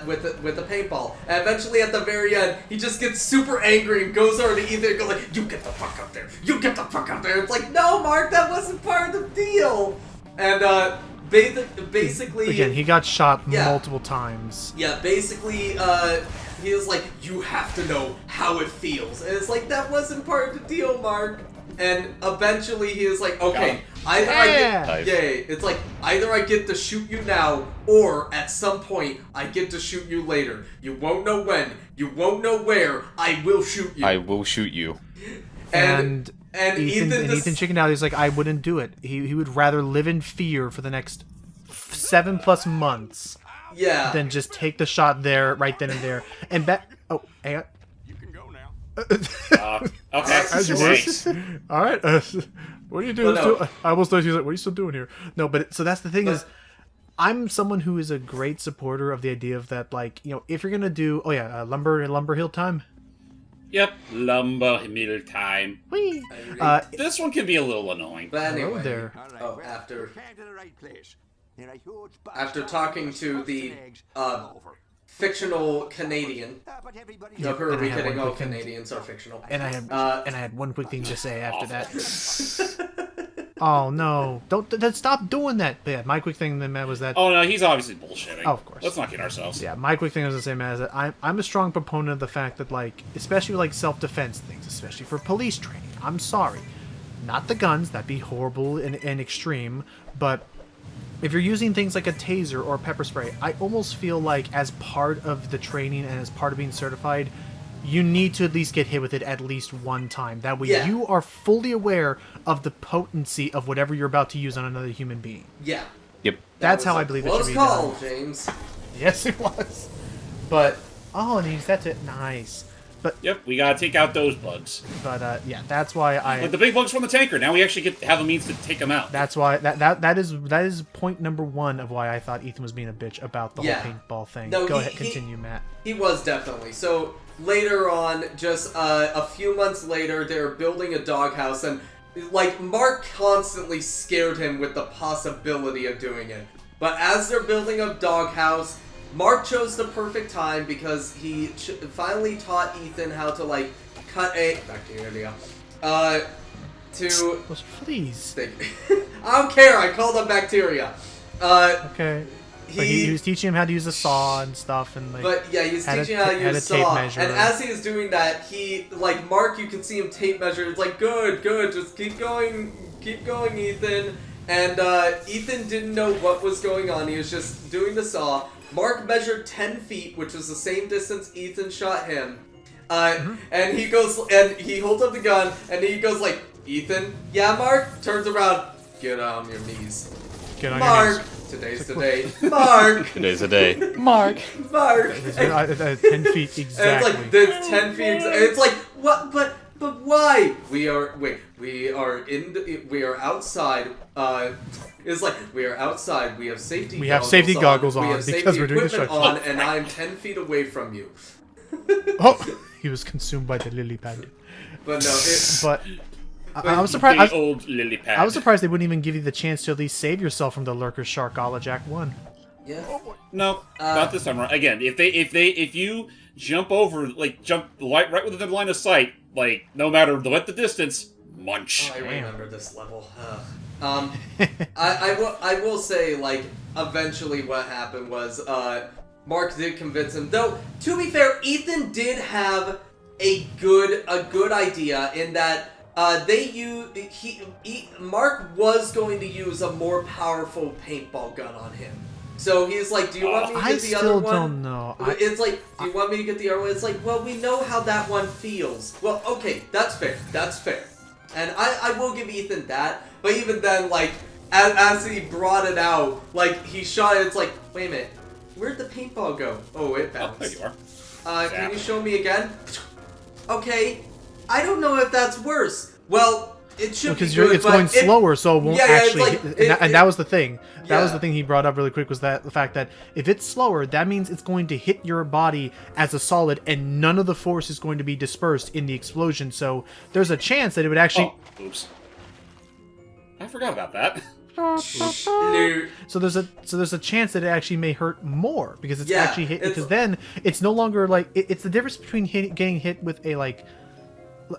with the paintball. And eventually at the very end, he just gets super angry and goes over to Ethan and goes like, "You get the fuck out there! You get the fuck out there!" It's like, no, Mark, that wasn't part of the deal. And basically, again, he got shot multiple times. Yeah, basically, he was like, "You have to know how it feels," and it's like, that wasn't part of the deal, Mark. And eventually he is like, okay, it's like, either I get to shoot you now, or at some point, I get to shoot you later. You won't know when, you won't know where, I will shoot you. I will shoot you. And Ethan chickened out. He's like, I wouldn't do it. He would rather live in fear for the next 7+ months than just take the shot there, right then and there. And hang on. Okay. Thanks. All right. What are you doing? Well, no. I almost thought he was like, "What are you still doing here?" No, but so that's the thing is, I'm someone who is a great supporter of the idea of that, like, if you're gonna do, lumber hill time. Yep, lumber mill time. Whee! This one can be a little annoying. But anyway, there. after talking to the fictional Canadian, who are we kidding? All Canadians are fictional. And I had one quick thing to say after that. Oh no! Don't stop doing that. But yeah, my quick thing then, Matt, was that. Oh no, he's obviously bullshitting. Oh, of course. Let's not kid ourselves. Yeah, my quick thing was the same as that. I'm a strong proponent of the fact that, like, especially like self-defense things, especially for police training. I'm sorry, not the guns. That'd be horrible and extreme. But if you're using things like a taser or pepper spray, I almost feel like as part of the training and as part of being certified, you need to at least get hit with it at least one time. That way you are fully aware of the potency of whatever you're about to use on another human being. Yeah. Yep. That's how I believe it should be done. Close call, James. Yes, it was. But, and he used that to... Nice. But, yep, we gotta take out those bugs. But yeah, that's why Like the big bugs from the tanker. Now we actually get to have a means to take them out. That's why that is point number 1 of why I thought Ethan was being a bitch about the whole paintball thing. No, Go ahead, continue, Matt. He was definitely. So later on, just a few months later, they're building a doghouse, and like Mark constantly scared him with the possibility of doing it. But as they're building a doghouse, Mark chose the perfect time because he finally taught Ethan how to, like, cut a bacteria. Please. I don't care. I called them bacteria. Okay. He was teaching him how to use a saw and stuff, and like. But yeah, he was teaching him how to use a saw. And as he was doing that, Mark, you could see him tape measure. It's like, good, just keep going, Ethan. And Ethan didn't know what was going on. He was just doing the saw. Mark measured 10 feet, which was the same distance Ethan shot him. And he goes, and he holds up the gun, and he goes like, Ethan? Yeah, Mark? Turns around, get on your knees. Get on Mark, your knees. Today's the day. Mark! Today's the day. Mark! 10 feet exactly. And it's like, there's 10 feet exactly. It's like, what? But why? We are outside. It's like, we are outside. We have safety. We have safety goggles on we have because we're doing equipment construction. on, and I'm 10 feet away from you. He was consumed by the lily pad. But no, I was surprised. The old lily pad. I was surprised they wouldn't even give you the chance to at least save yourself from the lurker Sharkology 1. Yeah. No, not this time around. Again, if you jump over, like jump right within the line of sight, like no matter what the distance, munch. Oh, I remember this level. I will say, like, eventually what happened was Mark did convince him. Though to be fair, Ethan did have a good idea in that Mark was going to use a more powerful paintball gun on him. So he's like, do you want me to I get the other still one? don't know. It's like, do you want me to get the other one? It's like, well, we know how that one feels. Well, okay, that's fair. That's fair. And I will give Ethan that. But even then, like, as he brought it out, like, he shot it, it's like, wait a minute, where'd the paintball go? Oh, it bounced. There you are. Can you show me again? Okay, I don't know if that's worse. Well, it should be good, it's going slower, so it won't actually. And that was the thing. That was the thing he brought up really quick, was that the fact that if it's slower, that means it's going to hit your body as a solid, and none of the force is going to be dispersed in the explosion. So there's a chance that it would actually. Oh, oops. I forgot about that. So there's a chance that it actually may hurt more because it's actually hit, because then it's no longer like it's the difference between getting hit with a, like,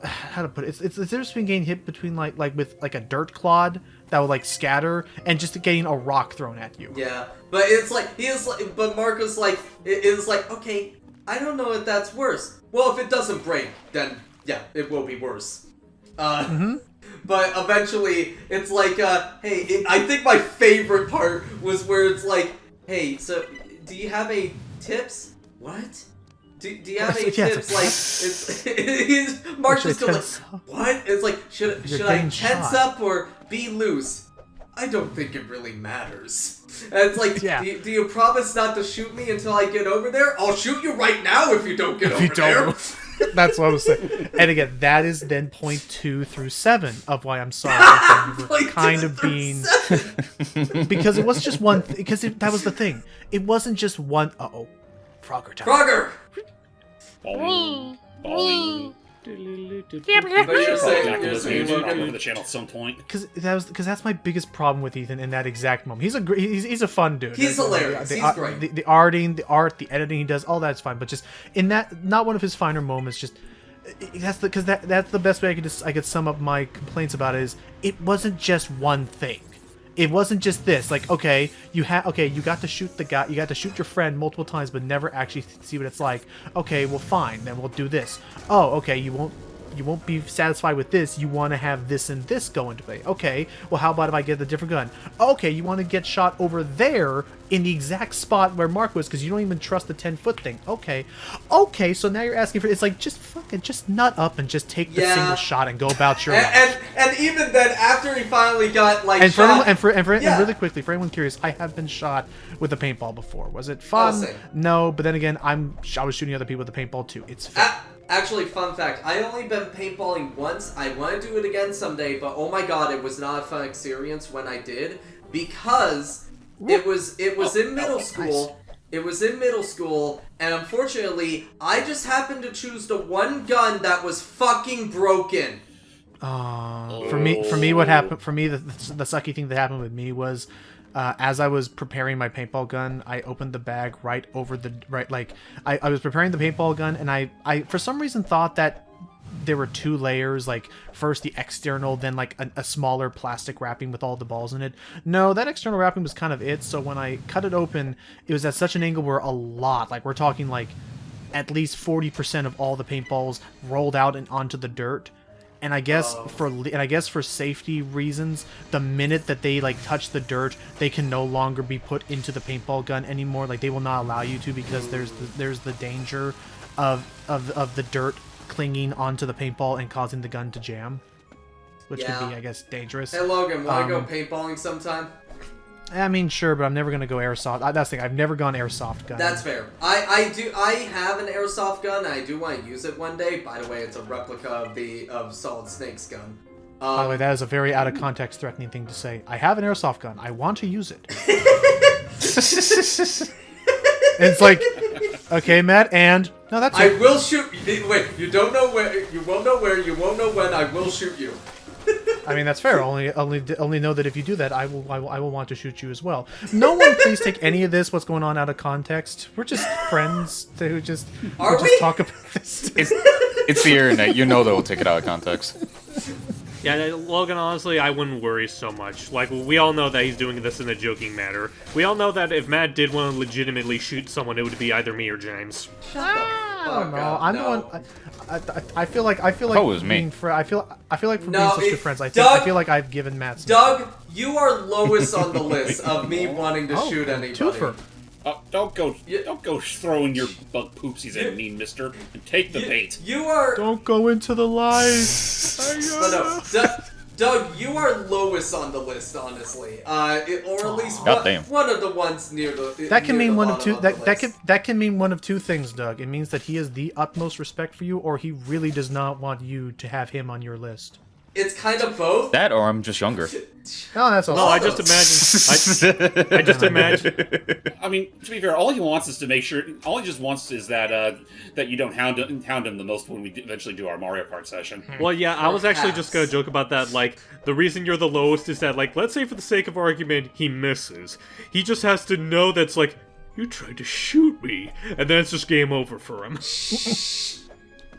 how to put it, it's the difference between getting hit between like with like a dirt clod that will like scatter and just getting a rock thrown at you. Yeah, but it's like but Marco's like it is like, okay, I don't know if that's worse. Well, if it doesn't break, then yeah, it will be worse. But eventually, it's like, hey, I think my favorite part was where it's like, hey, so do you have any tips? What? Do you have any tips? Like, Mark's just still like, what? It's like, should I tense up or be loose? I don't think it really matters. And it's like, do you promise not to shoot me until I get over there? I'll shoot you right now if you don't get over there. That's what I was saying. And again, that is then point 2 through 7 of why I'm sorry. You were kind of being... because it wasn't just one... Because that was the thing. It wasn't just one... Uh-oh. Frogger time. Frogger! Boing. Boing. But you're saying over the channel at some point. Because that's my biggest problem with Ethan in that exact moment. He's a fun dude. He's hilarious. He's great. The arting, the editing he does, all that's fine. But just in that, not one of his finer moments. Just that's the best way I could sum up my complaints about it. Is it wasn't just one thing. It wasn't just this. Like, okay, you got to shoot the guy, you got to shoot your friend multiple times, but never actually see what it's like. Okay, well, fine, then we'll do this. Oh, okay, you won't be satisfied with this. You want to have this and this go into play. Okay, well, how about if I get a different gun? Okay, you want to get shot over there in the exact spot where Mark was because you don't even trust the 10-foot thing. Okay, so now you're asking for... It's like, just nut up and just take the single shot and go about your life. And even then, after he finally got, like, and shot... And really quickly, for anyone curious, I have been shot with a paintball before. Was it fun? No, but then again, I was shooting other people with a paintball too. It's fun. Actually, fun fact, I only been paintballing once. I want to do it again someday, but oh my god, it was not a fun experience when I did, because it was in middle school. Nice. It was in middle school, and unfortunately, I just happened to choose the one gun that was fucking broken. For me, what happened? For me, the sucky thing that happened with me was, as I was preparing my paintball gun, I opened the bag right over the I was preparing the paintball gun, and I for some reason thought that there were 2 layers, like first the external, then like a smaller plastic wrapping with all the balls in it. No, that external wrapping was kind of it. So when I cut it open, it was at such an angle where a lot, like we're talking like at least 40% of all the paintballs rolled out and onto the dirt. And I guess for safety reasons, the minute that they like touch the dirt, they can no longer be put into the paintball gun anymore. Like they will not allow you to, because there's the danger of the dirt clinging onto the paintball and causing the gun to jam, which can be, I guess, dangerous. Hey Logan, want to go paintballing sometime? I mean, sure, but I'm never gonna go airsoft. That's the thing. I've never gone airsoft gun. That's fair. I have an airsoft gun. I do want to use it one day. By the way, it's a replica of Solid Snake's gun. By the way, that is a very out of context, threatening thing to say. I have an airsoft gun. I want to use it. It's like, okay, Matt, and no, that's it. I will shoot. Wait, you don't know where. You won't know where. You won't know when. I will shoot you. I mean, that's fair. Only know that if you do that, I will want to shoot you as well. No one, please take any of this, what's going on, out of context. We're just friends who just talk about this. It's the internet. You know they'll take it out of context. Yeah, Logan, honestly, I wouldn't worry so much. Like, we all know that he's doing this in a joking manner. We all know that if Matt did want to legitimately shoot someone, it would be either me or James. I don't know. up, I'm no. the one. I feel like it was me. being I feel like for No, being such it- good friends, I Doug- feel like I've given Matt some. Doug, you are lowest on the list of me wanting to Oh, shoot anybody. twofer. Don't go throwing your bug poopsies at me, mister, and take the bait. You are. Don't go into the lies. But no, Doug, you are lowest on the list, honestly. Or at least Goddamn. one of the ones near the. That can near mean the one of bottom two. the That list. can mean one of two things, Doug. It means that he has the utmost respect for you, or he really does not want you to have him on your list. It's kind of both. That or I'm just younger. No, that's all. No, I just imagine. I just imagine. I mean, to be fair, all he wants is to make sure. All he just wants is that that you don't hound him the most when we eventually do our Mario Kart session. Well, yeah, I was actually just gonna joke about that. Like, the reason you're the lowest is that, like, let's say for the sake of argument, he misses. He just has to know that's like, you tried to shoot me, and then it's just game over for him.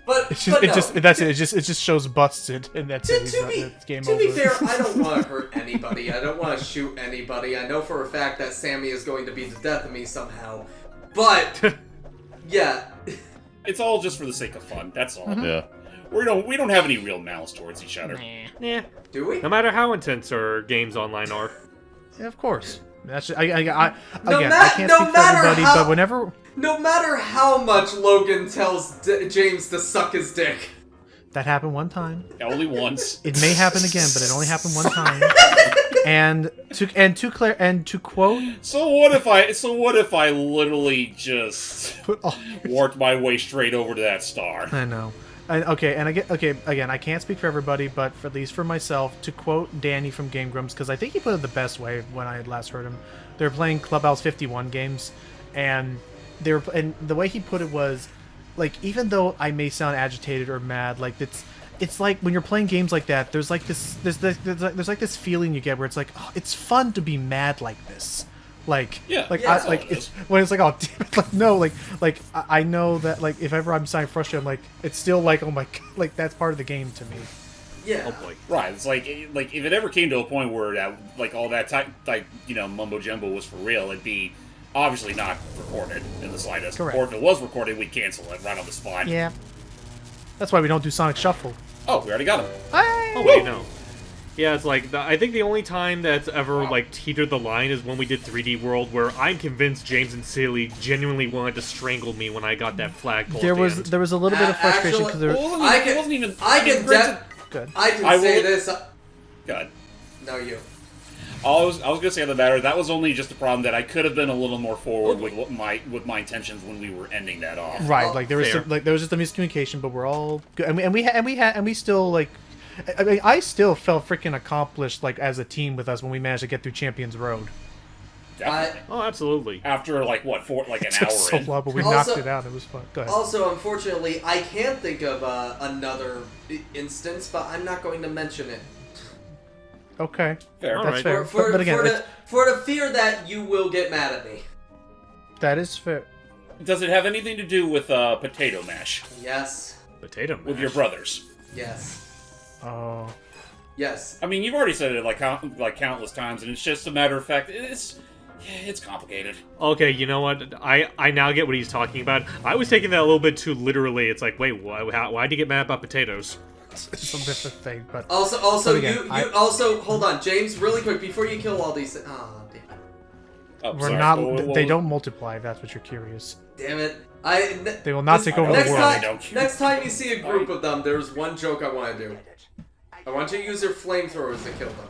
But, It's just, but it no. just that's it. It just shows busted, and that's it. It's game to over. be fair, I don't want to hurt anybody. I don't want to shoot anybody. I know for a fact that Sammy is going to be the death of me somehow. But yeah, It's all just for the sake of fun. That's all. Yeah. We don't have any real malice towards each other. Yeah. do we? No matter how intense our games online are. Yeah, of course. That's just, again. I can't no speak for matter everybody, how- but whenever No matter how much Logan tells James to suck his dick. that happened one time, Only once. it may happen again, but it only happened one time. and to quote, So what if I literally just worked my way straight over to that star? I know. Again, I can't speak for everybody, but at least for myself, to quote Danny from Game Grumps, because I think he put it the best way when I had last heard him. They were playing Clubhouse 51 games, and and the way he put it was, like, even though I may sound agitated or mad, like it's like when you're playing games like that, there's like this feeling you get where it's like, oh, it's fun to be mad like this. Like, Yeah, like, that's all like it it's is. when it's like, oh, damn it, like, no, like, I know that, like, if ever I'm sounding frustrated, I'm like, it's still like, oh my, like, that's part of the game to me. Yeah. Oh boy. Right. It's like if it ever came to a point where like all that type mumbo jumbo was for real, it'd be obviously not recorded in the slightest. Correct. Or if it was recorded, we'd cancel it right on the spot. Yeah. That's why we don't do Sonic Shuffle. Oh, we already got him. Oh wait, no. Yeah, it's like I think the only time that's ever like teetered the line is when we did 3D World, where I'm convinced James and Silly genuinely wanted to strangle me when I got that flagpole. There was stand. there was a little bit of frustration because there. Well, I it can- wasn't even. I can Good. I can I say will- this. God. No, you. I was gonna say on the matter. That was only just a problem that I could have been a little more forward with my intentions when we were ending that off. Right, like there was Fair. there was just a miscommunication, but we're all good, and we still like. I mean, I still felt freaking accomplished, like, as a team with us when we managed to get through Champions Road. Definitely. Oh, absolutely. After like what an It took hour so in. long, but we Also- knocked it out. It was fun. Go ahead. Also, unfortunately, I can think of another instance, but I'm not going to mention it. Okay, Fair. All that's right. fair. For But again, for the fear that you will get mad at me. that is fair. Does it have anything to do with potato mash Yes. Potato mash. with your brothers? Yes. Oh, Yes. I mean, you've already said it like countless times, and it's just a matter of fact. It's complicated. Okay, you know what? I now get what he's talking about. I was taking that a little bit too literally. It's like, wait, why'd you get mad about potatoes? it's a different thing, but Also, But again, you also hold on, James, really quick before you kill all these. Oh, damn it! Oh, we're sorry. not. Whoa. They don't multiply. If that's what you're curious. Damn it! They will not take over the next world. Time, They don't. next time you see a group of them, there's one joke I want to do. I want you to use your flamethrowers to kill them.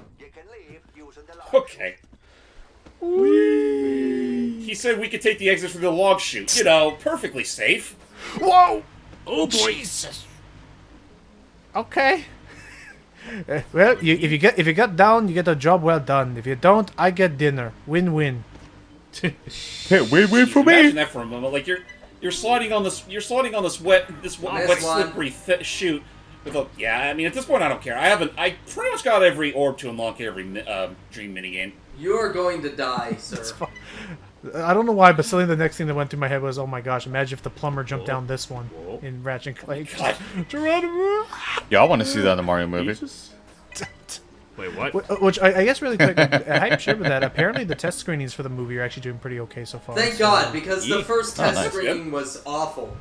Okay. He said we could take the exit from the log chute. You know, perfectly safe. Whoa! Oh boy! Jesus. Okay. Well, if you get down, you get a job well done. If you don't, I get dinner. Win-win. Hey, win for Imagine that for a moment. Like you're sliding on this wet Nice slippery chute. With a, yeah, I mean at this point I don't care. I pretty much got every orb to unlock every dream minigame. You are going to die, sir. I don't know why, but suddenly the next thing that went through my head was, oh my gosh, imagine if the plumber jumped down this one in Ratchet and Clank. God. Geronimo! Yeah, I want to see that in the Mario movie. Wait, what? Which I guess really quick, I hype share with that. Apparently, the test screenings for the movie are actually doing pretty okay so far. Thank so, God, because the Yeah. first Oh, test nice. screening was awful.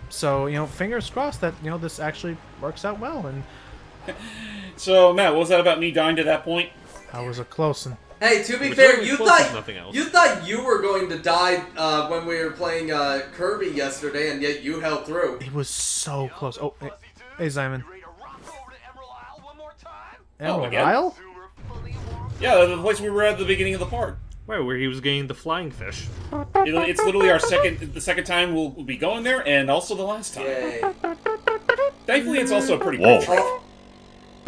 So fingers crossed that this actually works out well. And So, Matt, what was that about me dying to that point? that was a close one. Hey, to be Which fair, really you close is thought nothing else. you were going to die when we were playing Kirby yesterday, and yet you held through. It was so close. Oh, hey Simon. Emerald again? Isle? Yeah, the place we were at the beginning of the part. Wait, where he was getting the flying fish. It's literally the second time we'll be going there, and also the last time. Yay. Thankfully, it's also a pretty Whoa. good trip.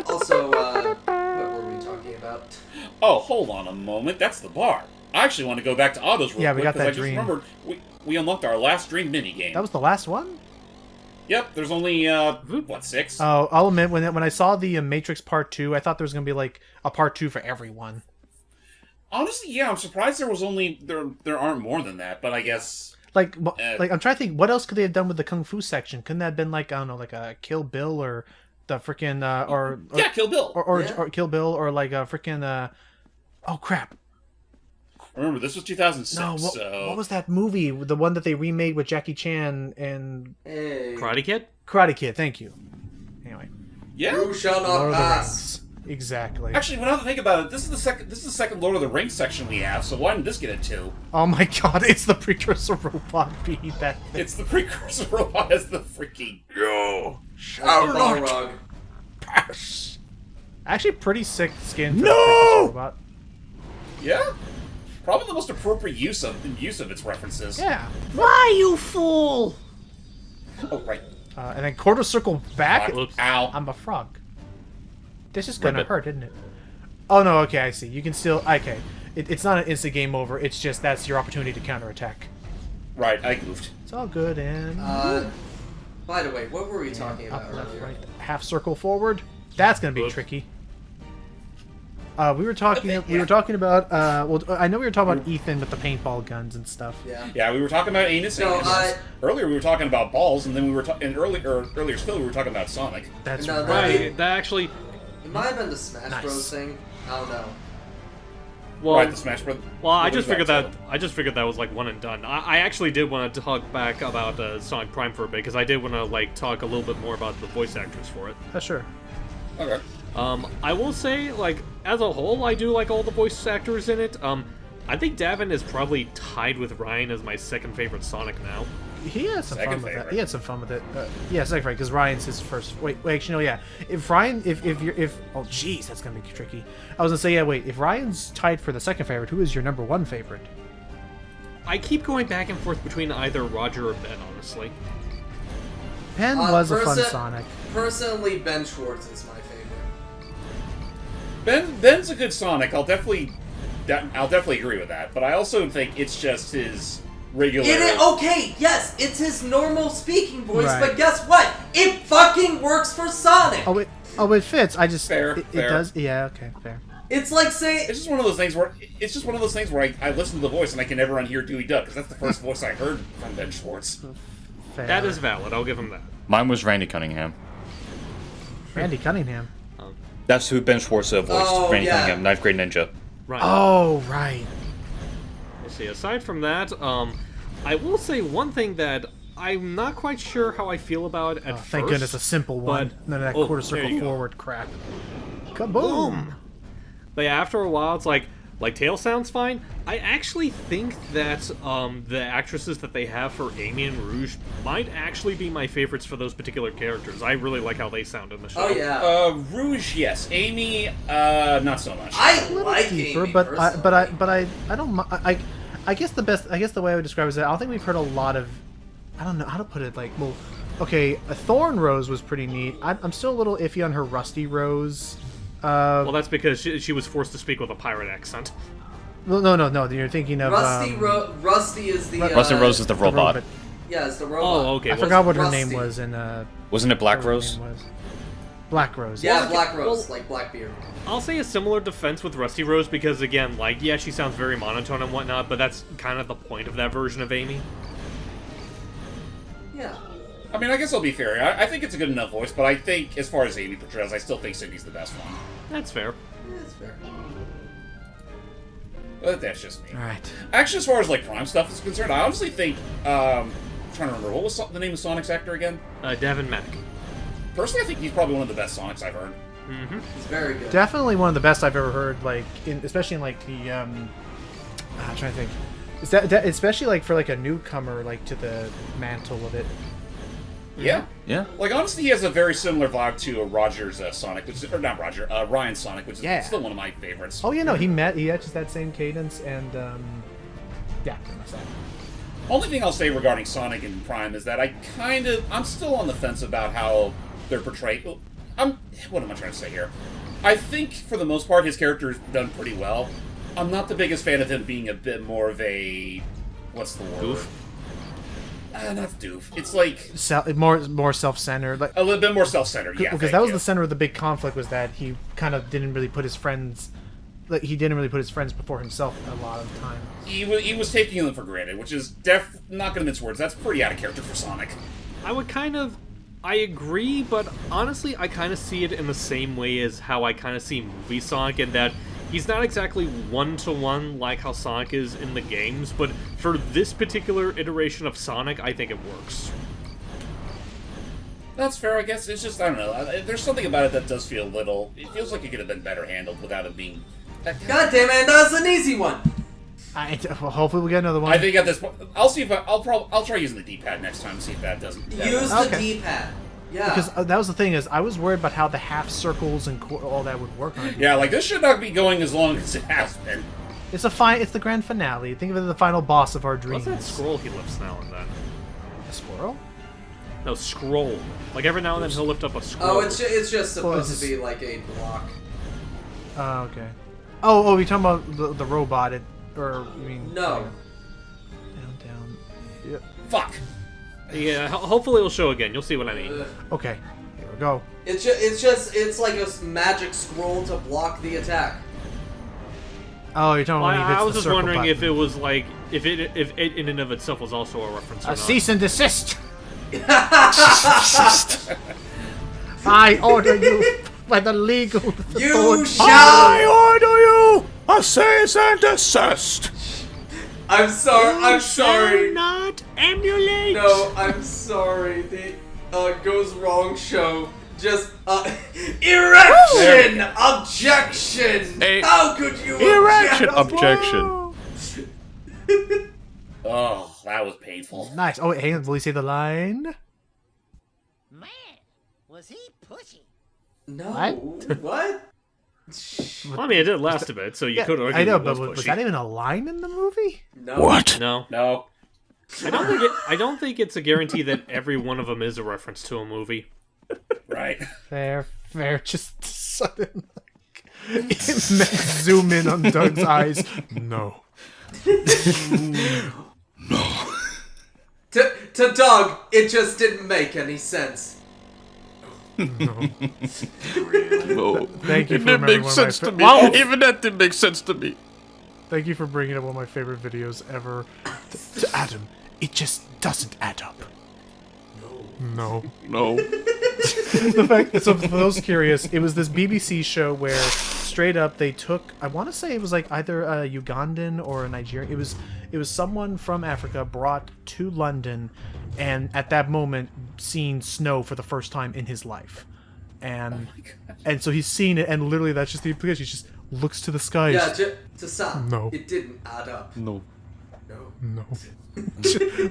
Also, what were we talking about? Oh, hold on a moment. That's the bar. I actually want to go back to Otto's real Yeah, we quick, got 'cause that I just dream. remembered we unlocked our last dream minigame. That was the last one? Yep, there's only, what, 6? Oh, I'll admit, when I saw the Matrix Part 2, I thought there was going to be, like, a Part 2 for everyone. Honestly, yeah, I'm surprised there was only, there aren't more than that, but I guess... Like, I'm trying to think, what else could they have done with the Kung Fu section? Couldn't that have been, like, I don't know, like a Kill Bill or the freaking, or Yeah, Kill Bill. or Kill Bill, or like a freaking, oh crap. Remember, this was 2006, No, so... what was that movie? The one that they remade with Jackie Chan and Hey. Karate Kid? Karate Kid, thank you. Anyway. Yeah? You shall Lord not of the pass. Rings. Exactly. Actually, when I think about it, this is the second Lord of the Rings section we have, so why didn't this get a 2? Oh my god, it's the precursor robot beat that thing. It's the precursor robot as the freaking... Yo! That's the Balrog. Pass! Actually, pretty sick skin for No! the precursor robot. Yeah? Probably the most appropriate use of its references. Yeah. Why, you fool? Oh, right. And then quarter circle back. Whoops. Ow. I'm a frog. This is gonna Ribbit. hurt, isn't it? Oh no, okay, I see. You can still... Okay. It's not an instant game over, it's just that's your opportunity to counterattack. Right, I goofed. It's all good, and... By the way, what were we talking up, about left, earlier? right. Half circle forward. That's gonna be Oops. tricky. We were talking yeah. about... well, I know we were talking about Ethan with the paintball guns and stuff. Yeah. Yeah, we were talking about anus. No, anus. Earlier we were talking about balls, and then we were earlier still we were talking about Sonic. That's No, right. Right, that actually... It might have been the Smash Nice. Bros thing. I don't know. Well, Right, the Smash Bros. well, I What just was figured that, that I just figured that was like one and done. I actually did want to talk back about Sonic Prime for a bit because I did want to like talk a little bit more about the voice actors for it. Sure. Okay. I will say, like, as a whole, I do like all the voice actors in it. I think Davin is probably tied with Ryan as my second favorite Sonic now. He had some Second fun with that. favorite. He had some fun with it. Yeah, second favorite, because Ryan's his first. Wait, actually, no, yeah. If Ryan, if oh, jeez, that's gonna be tricky. I was gonna say, yeah, wait. If Ryan's tied for the second favorite, who is your number one favorite? I keep going back and forth between either Roger or Ben, honestly. Ben was a fun person- Sonic. Personally, Ben Schwartz is my favorite. Ben's a good Sonic. I'll definitely agree with that. But I also think it's just his regular. Okay, yes, it's his normal speaking voice, Right. but guess what? It fucking works for Sonic! Oh, it fits. I just Fair, it fair. does. Yeah, okay, fair. It's like saying... It's just one of those things where I listen to the voice and I can never unhear Dewey Duck because that's the first voice I heard from Ben Schwartz. Fair. That is valid, I'll give him that. Mine was Randy Cunningham. Randy Cunningham. That's who Ben Schwartz voiced. Oh, Randy yeah. Cunningham, Ninth Grade Ninja. Right. Oh, right. Let's see, aside from that, I will say one thing that I'm not quite sure how I feel about at Oh, first. thank goodness, a simple one. but- None of that oh, quarter there circle you go. forward crap. Kaboom! But yeah, after a while, it's like Tail sounds fine. I actually think that the actresses that they have for Amy and Rouge might actually be my favorites for those particular characters. I really like how they sound in the show. Oh, yeah. Rouge, yes. Amy, not so much. I A little like deeper, Amy, but personally. I don't. I guess the way I would describe it is that I don't think we've heard a lot of. I don't know how to put it. Like, well, okay, a Thorn Rose was pretty neat. I'm still a little iffy on her Rusty Rose. Well, that's because she was forced to speak with a pirate accent. Well, no. You're thinking of Rusty is the... Rusty Rose is the robot. Yeah, it's the robot. Oh, okay. I well, forgot what her Rusty. name was in. Wasn't it Black whatever her Rose? name was. Black Rose. Yeah, Black Rose, like Blackbeard. I'll say a similar defense with Rusty Rose because, again, like, yeah, she sounds very monotone and whatnot, but that's kind of the point of that version of Amy. Yeah. I mean, I guess I'll be fair. I think it's a good enough voice, but I think, as far as Amy portrayals, I still think Sydney's the best one. That's fair. That's fair. But that's just me. Alright. Actually, as far as like Prime stuff is concerned, I honestly think. I'm trying to remember, what was the name of Sonic's actor again? Devin Mack. Personally, I think he's probably one of the best Sonics I've heard. It's very good. Definitely one of the best I've ever heard, like, especially in, like, the, I'm trying to think. Is that especially, like, for, like, a newcomer, like, to the mantle of it. Yeah. Yeah. Like, honestly, he has a very similar vibe to Roger's Sonic, which is, or not Roger, Ryan's Sonic, which is Yeah. still one of my favorites. Oh, yeah, no, he matches that same cadence, and, yeah, that's that. Only thing I'll say regarding Sonic and Prime is that I'm still on the fence about how they're portrayed. What am I trying to say here? I think, for the most part, his character is done pretty well. I'm not the biggest fan of him being a bit more of a... what's the word? Goof? Not doof. It's like... more self-centered. Like, a little bit more self-centered, yeah. because that was the center of the big conflict, was that he kind of didn't really put his friends... Like, he didn't really put his friends before himself a lot of the time. He was taking them for granted, which is not going to mince words. That's pretty out of character for Sonic. I agree, but honestly, I kind of see it in the same way as how I kind of see movie Sonic, in that he's not exactly one-to-one like how Sonic is in the games, but for this particular iteration of Sonic, I think it works. That's fair, I guess. It's just, I don't know. There's something about it that does feel a little... It feels like it could have been better handled without it being... God damn it, that was an easy one! Well, hopefully we'll get another one. I think at this point... I'll see if I'll try using the D-pad next time and see if that doesn't... Use the D-pad. Yeah. Because that was the thing, is I was worried about how the half circles and all that would work on it. Yeah, like, this should not be going as long as it has been. It's the grand finale. Think of it as the final boss of our dreams. What's that scroll he lifts now and then? A squirrel? No, scroll. Like, every now and then he'll lift up a scroll. Oh, it's just supposed it's to be like a block. Oh, okay. Oh, you're talking about the robot, or, you mean... No. Down. Yep. Fuck. Yeah, hopefully it'll show again. You'll see what I mean. Okay, here we go. It's like a magic scroll to block the attack. Oh, you're talking about when he hits I was the just circle wondering button. if it was like, if it in and of itself was also a reference or A not. cease and desist! I order you by the legal You authority. shall... order you a cease and desist. I'm sorry. Shall not emulate. No, I'm sorry. The goes wrong show. Just erection objection. A How could you erection object? objection. Oh, that was painful. Nice. Oh, wait, hang on. Will you say the line? Man, was he pushy? No. What? What? Well, I mean, it did last a bit, so you could argue I know, it but was was pushy. that even a line in the movie? No. What? No. No. I don't think it's a guarantee that every one of them is a reference to a movie. Right. Fair. Just sudden, like, zoom in on Doug's eyes. No. To Doug, it just didn't make any sense. No. Thank you It for didn't remembering make one sense of to my me. Wow. Even that didn't make sense to me. Thank you for bringing up one of my favorite videos ever. To Adam, it just doesn't add up. No. The fact, so for those curious, it was this BBC show where straight up they took, I want to say it was like either a Ugandan or a Nigerian. It was someone from Africa brought to London, and at that moment seen snow for the first time in his life, and so he's seen it, and literally that's just the implication. He just looks to the skies. Yeah, to Sam. No. It didn't add up. No. No.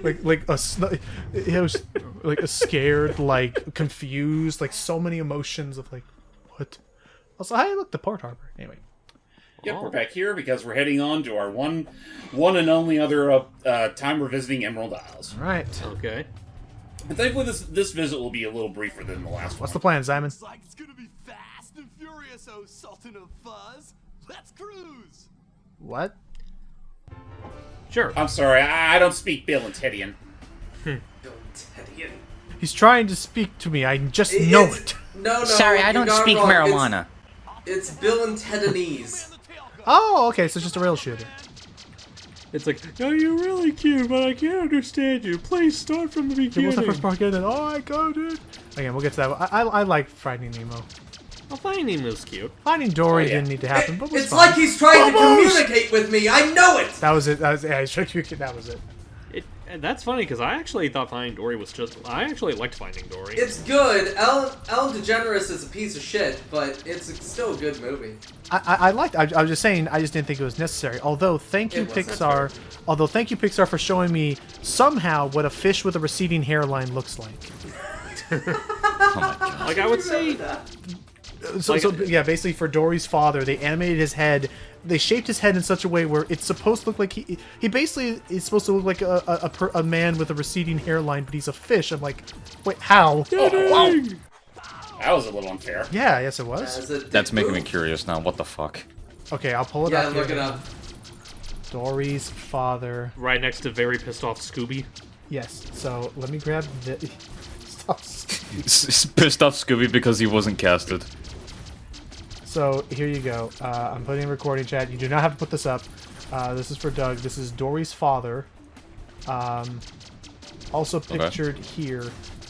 like it was like a scared, like confused, like so many emotions of like what. Also, hey, look, the Port Harbor. Anyway. Yep, we're back here because we're heading on to our one and only other time we're visiting Emerald Isles. All right. Okay. And thankfully, this visit will be a little briefer than the last What's one. the plan, Simon? Looks like it's gonna be fast and furious, oh Sultan of Fuzz. Let's cruise. What? Sure. I'm sorry, I don't speak Bill and Tedian. Tedian. He's trying to speak to me. I just know it. No. Sorry, I you don't got it speak wrong. marijuana. It's Bill and Tedanese. Oh, okay. So it's just a rail shooter. It's like, oh, you're really cute, but I can't understand you. Please start from the beginning. What's the first part again? Oh, I go, dude. Again, we'll get to that. I like Finding Nemo. Well, Finding Nemo's cute. Finding Dory didn't need to happen, but was It's fine. like he's trying to communicate with me. I know it. That was it. Yeah, he's trying to communicate. That was it. And that's funny because I actually thought Finding Dory was just. I actually liked Finding Dory. It's good. Ellen DeGeneres is a piece of shit, but it's still a good movie. I liked. I was just saying. I just didn't think it was necessary. Although, thank you, Pixar. Although, thank you, Pixar, for showing me somehow what a fish with a receding hairline looks like. Oh my god. Like I would say. So yeah, basically for Dory's father, they animated his head. They shaped his head in such a way where it's supposed to look like he basically is supposed to look like a man with a receding hairline, but he's a fish. I'm like, wait, how? Oh, wow. That was a little unfair. Yeah, yes it was. That's making me curious now. What the fuck? Okay, I'll pull it Yeah, up. look here. it up. Dory's father. Right next to very pissed off Scooby. Yes. So let me grab the. Stop. Pissed off Scooby because he wasn't casted. So here you go. I'm putting in recording chat. You do not have to put this up. This is for Doug. This is Dory's father. Also pictured here.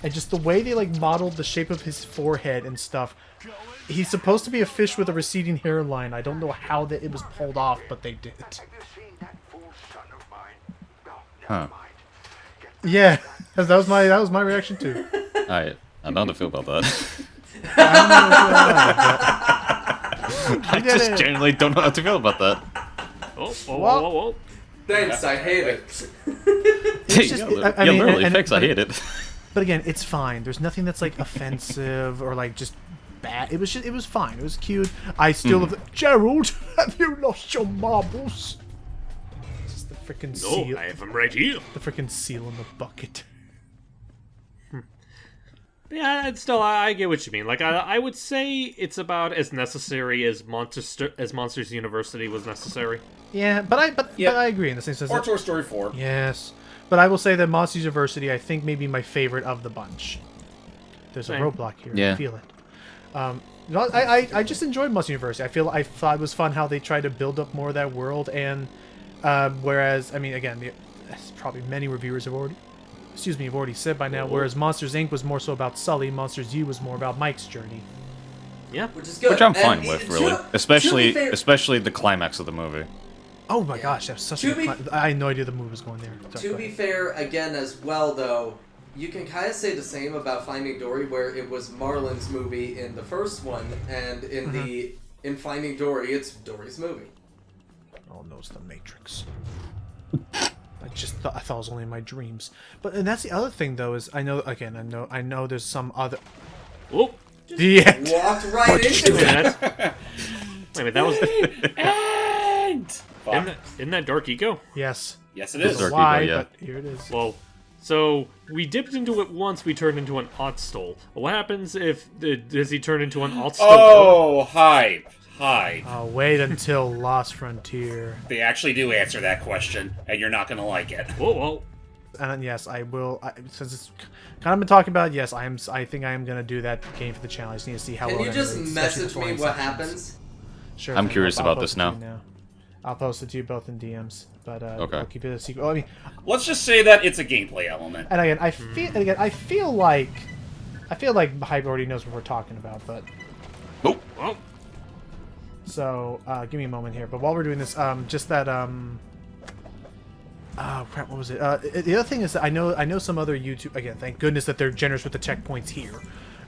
And just the way they like modeled the shape of his forehead and stuff. He's supposed to be a fish with a receding hairline. I don't know how that it was pulled off, but they did. Huh. Yeah, that was my reaction too. I don't know how to feel about that. I did just it. genuinely don't know how to feel about that. Oh. Thanks, I hate it. I mean, literally, and- fix. I but- hate it. But again, it's fine. There's nothing that's like offensive or like just bad. It was fine. It was cute. I still love Gerald, have you lost your marbles? Just the freaking seal. No, I have them right here. The freaking seal in the bucket. Yeah, it's still, I get what you mean. Like, I would say it's about as necessary as Monsters University was necessary. Yeah, but I agree in the same sense. Or That, Toy Story 4. yes, but I will say that Monsters University, I think, may be my favorite of the bunch. There's a Same. roadblock here. Yeah. I feel it. No, I just enjoyed Monsters University. I thought it was fun how they tried to build up more of that world, and whereas I mean, again, as probably many reviewers have already said by now. Whereas Monsters Inc. was more so about Sully, Monsters U was more about Mike's journey. Yeah. Which is good. Which I'm And fine with, really. to be Especially fair- the climax of the movie. Oh my gosh, that's such I had no idea the movie was going there. Sorry, To go be ahead. fair, again, as well, though, you can kind of say the same about Finding Dory, where it was Marlon's movie in the first one, and in Finding Dory, it's Dory's movie. Oh no, it's the Matrix. I thought it was only in my dreams. And that's the other thing though is I know there's some other. Oh. The end. Walked right into it. Wait a minute, that was. Isn't that Dark Eco? Yes. Yes, it is. Dark Why? Eco, yeah. But here it is. Well, so we dipped into it once. We turned into an Otstol. What happens if does he turn into an Otstol? Oh, hype. I'll wait until Lost Frontier. They actually do answer that question, and you're not going to like it. Whoa. And yes, I will. Since it's kind of been talking about, yes, I think I am gonna do that game for the channel. I just need to see how. Can well you that just rates, especially message the me flying what sections. happens? Sure. I'm thing, curious I'll about post this it to you I'll post it to you both in DMs, but Okay. I'll keep it a secret. Well, I mean, Let's just say that it's a gameplay element. and again, I feel like Hype already knows what we're talking about, but Well, so give me a moment here. But while we're doing this, just that oh crap, what was it? The other thing is that I know some other YouTube. Again, thank goodness that they're generous with the checkpoints here.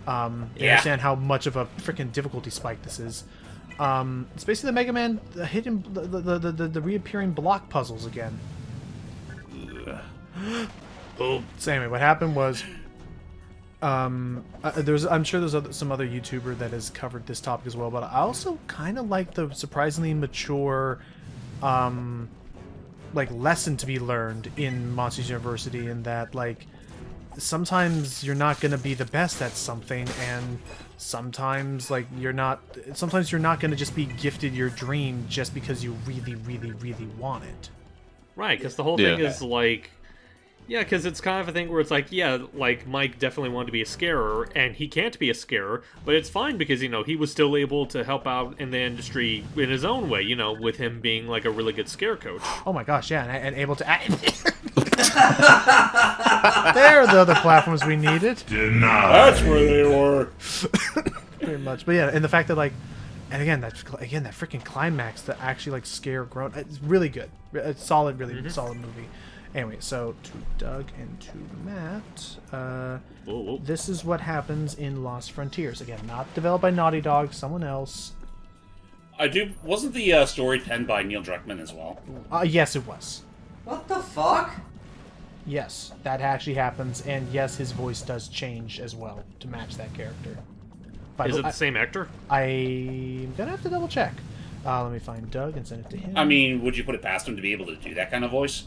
They understand how much of a freaking difficulty spike this is. It's basically the Mega Man the reappearing block puzzles again. Oh, So anyway, what happened was, I'm sure there's some other YouTuber that has covered this topic as well, but I also kind of like the surprisingly mature, like lesson to be learned in Monsters University, in that like sometimes you're not gonna be the best at something, and sometimes like you're not gonna just be gifted your dream just because you really want it. right, because the whole thing Yeah. is like Yeah, because it's kind of a thing where it's like, yeah, like, Mike definitely wanted to be a scarer, and he can't be a scarer, but it's fine because, you know, he was still able to help out in the industry in his own way, you know, with him being, like, a really good scare coach. Oh my gosh, yeah, and able to... There are the other platforms we needed. That's where they were. Pretty much. But yeah, and the fact that, like... And again, that freaking climax to actually, like, scare grown... It's really good. It's solid, really solid movie. Anyway, so to Doug and to Matt, this is what happens in Lost Frontiers. Again, not developed by Naughty Dog, someone else. Wasn't the story penned by Neil Druckmann as well? Yes, it was. What the fuck? Yes, that actually happens, and yes, his voice does change as well to match that character. Is it the same actor? I'm gonna have to double check. Let me find Doug and send it to him. I mean, would you put it past him to be able to do that kind of voice?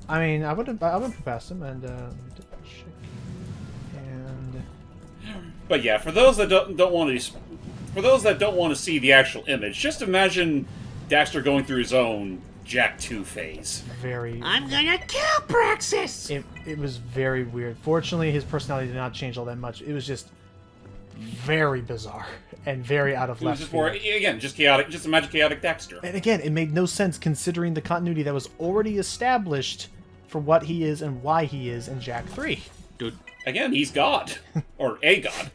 I mean, I wouldn't put past him, and let me double check. And But yeah, for those that don't want to see the actual image, just imagine Daxter going through his own Jack 2 phase. I'm gonna kill Praxis! It was very weird. Fortunately, his personality did not change all that much. It was just very bizarre and very out of left field. Just chaotic. Just imagine chaotic Daxter. And again, it made no sense considering the continuity that was already established for what he is and why he is in Jack 3. Dude. Again, he's God. Or a God.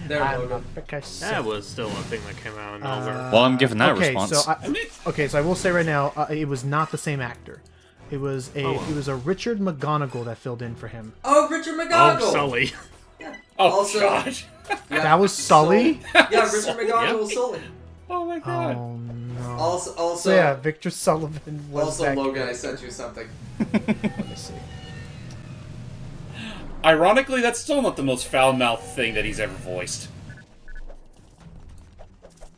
That was still a thing that came out of nowhere. Well, I'm giving that response. So I will say right now, it was not the same actor. It was a Richard McGonagall that filled in for him. Oh, Richard McGonagall! Oh, Sully. Yeah. Oh, also, God. Yeah. That was Sully? Yeah, Richard McGonagall was Sully. Oh, my God. Oh, no. Also, so yeah, Victor Sullivan was also, Logan, I sent you something. Let me see. Ironically, that's still not the most foul-mouthed thing that he's ever voiced.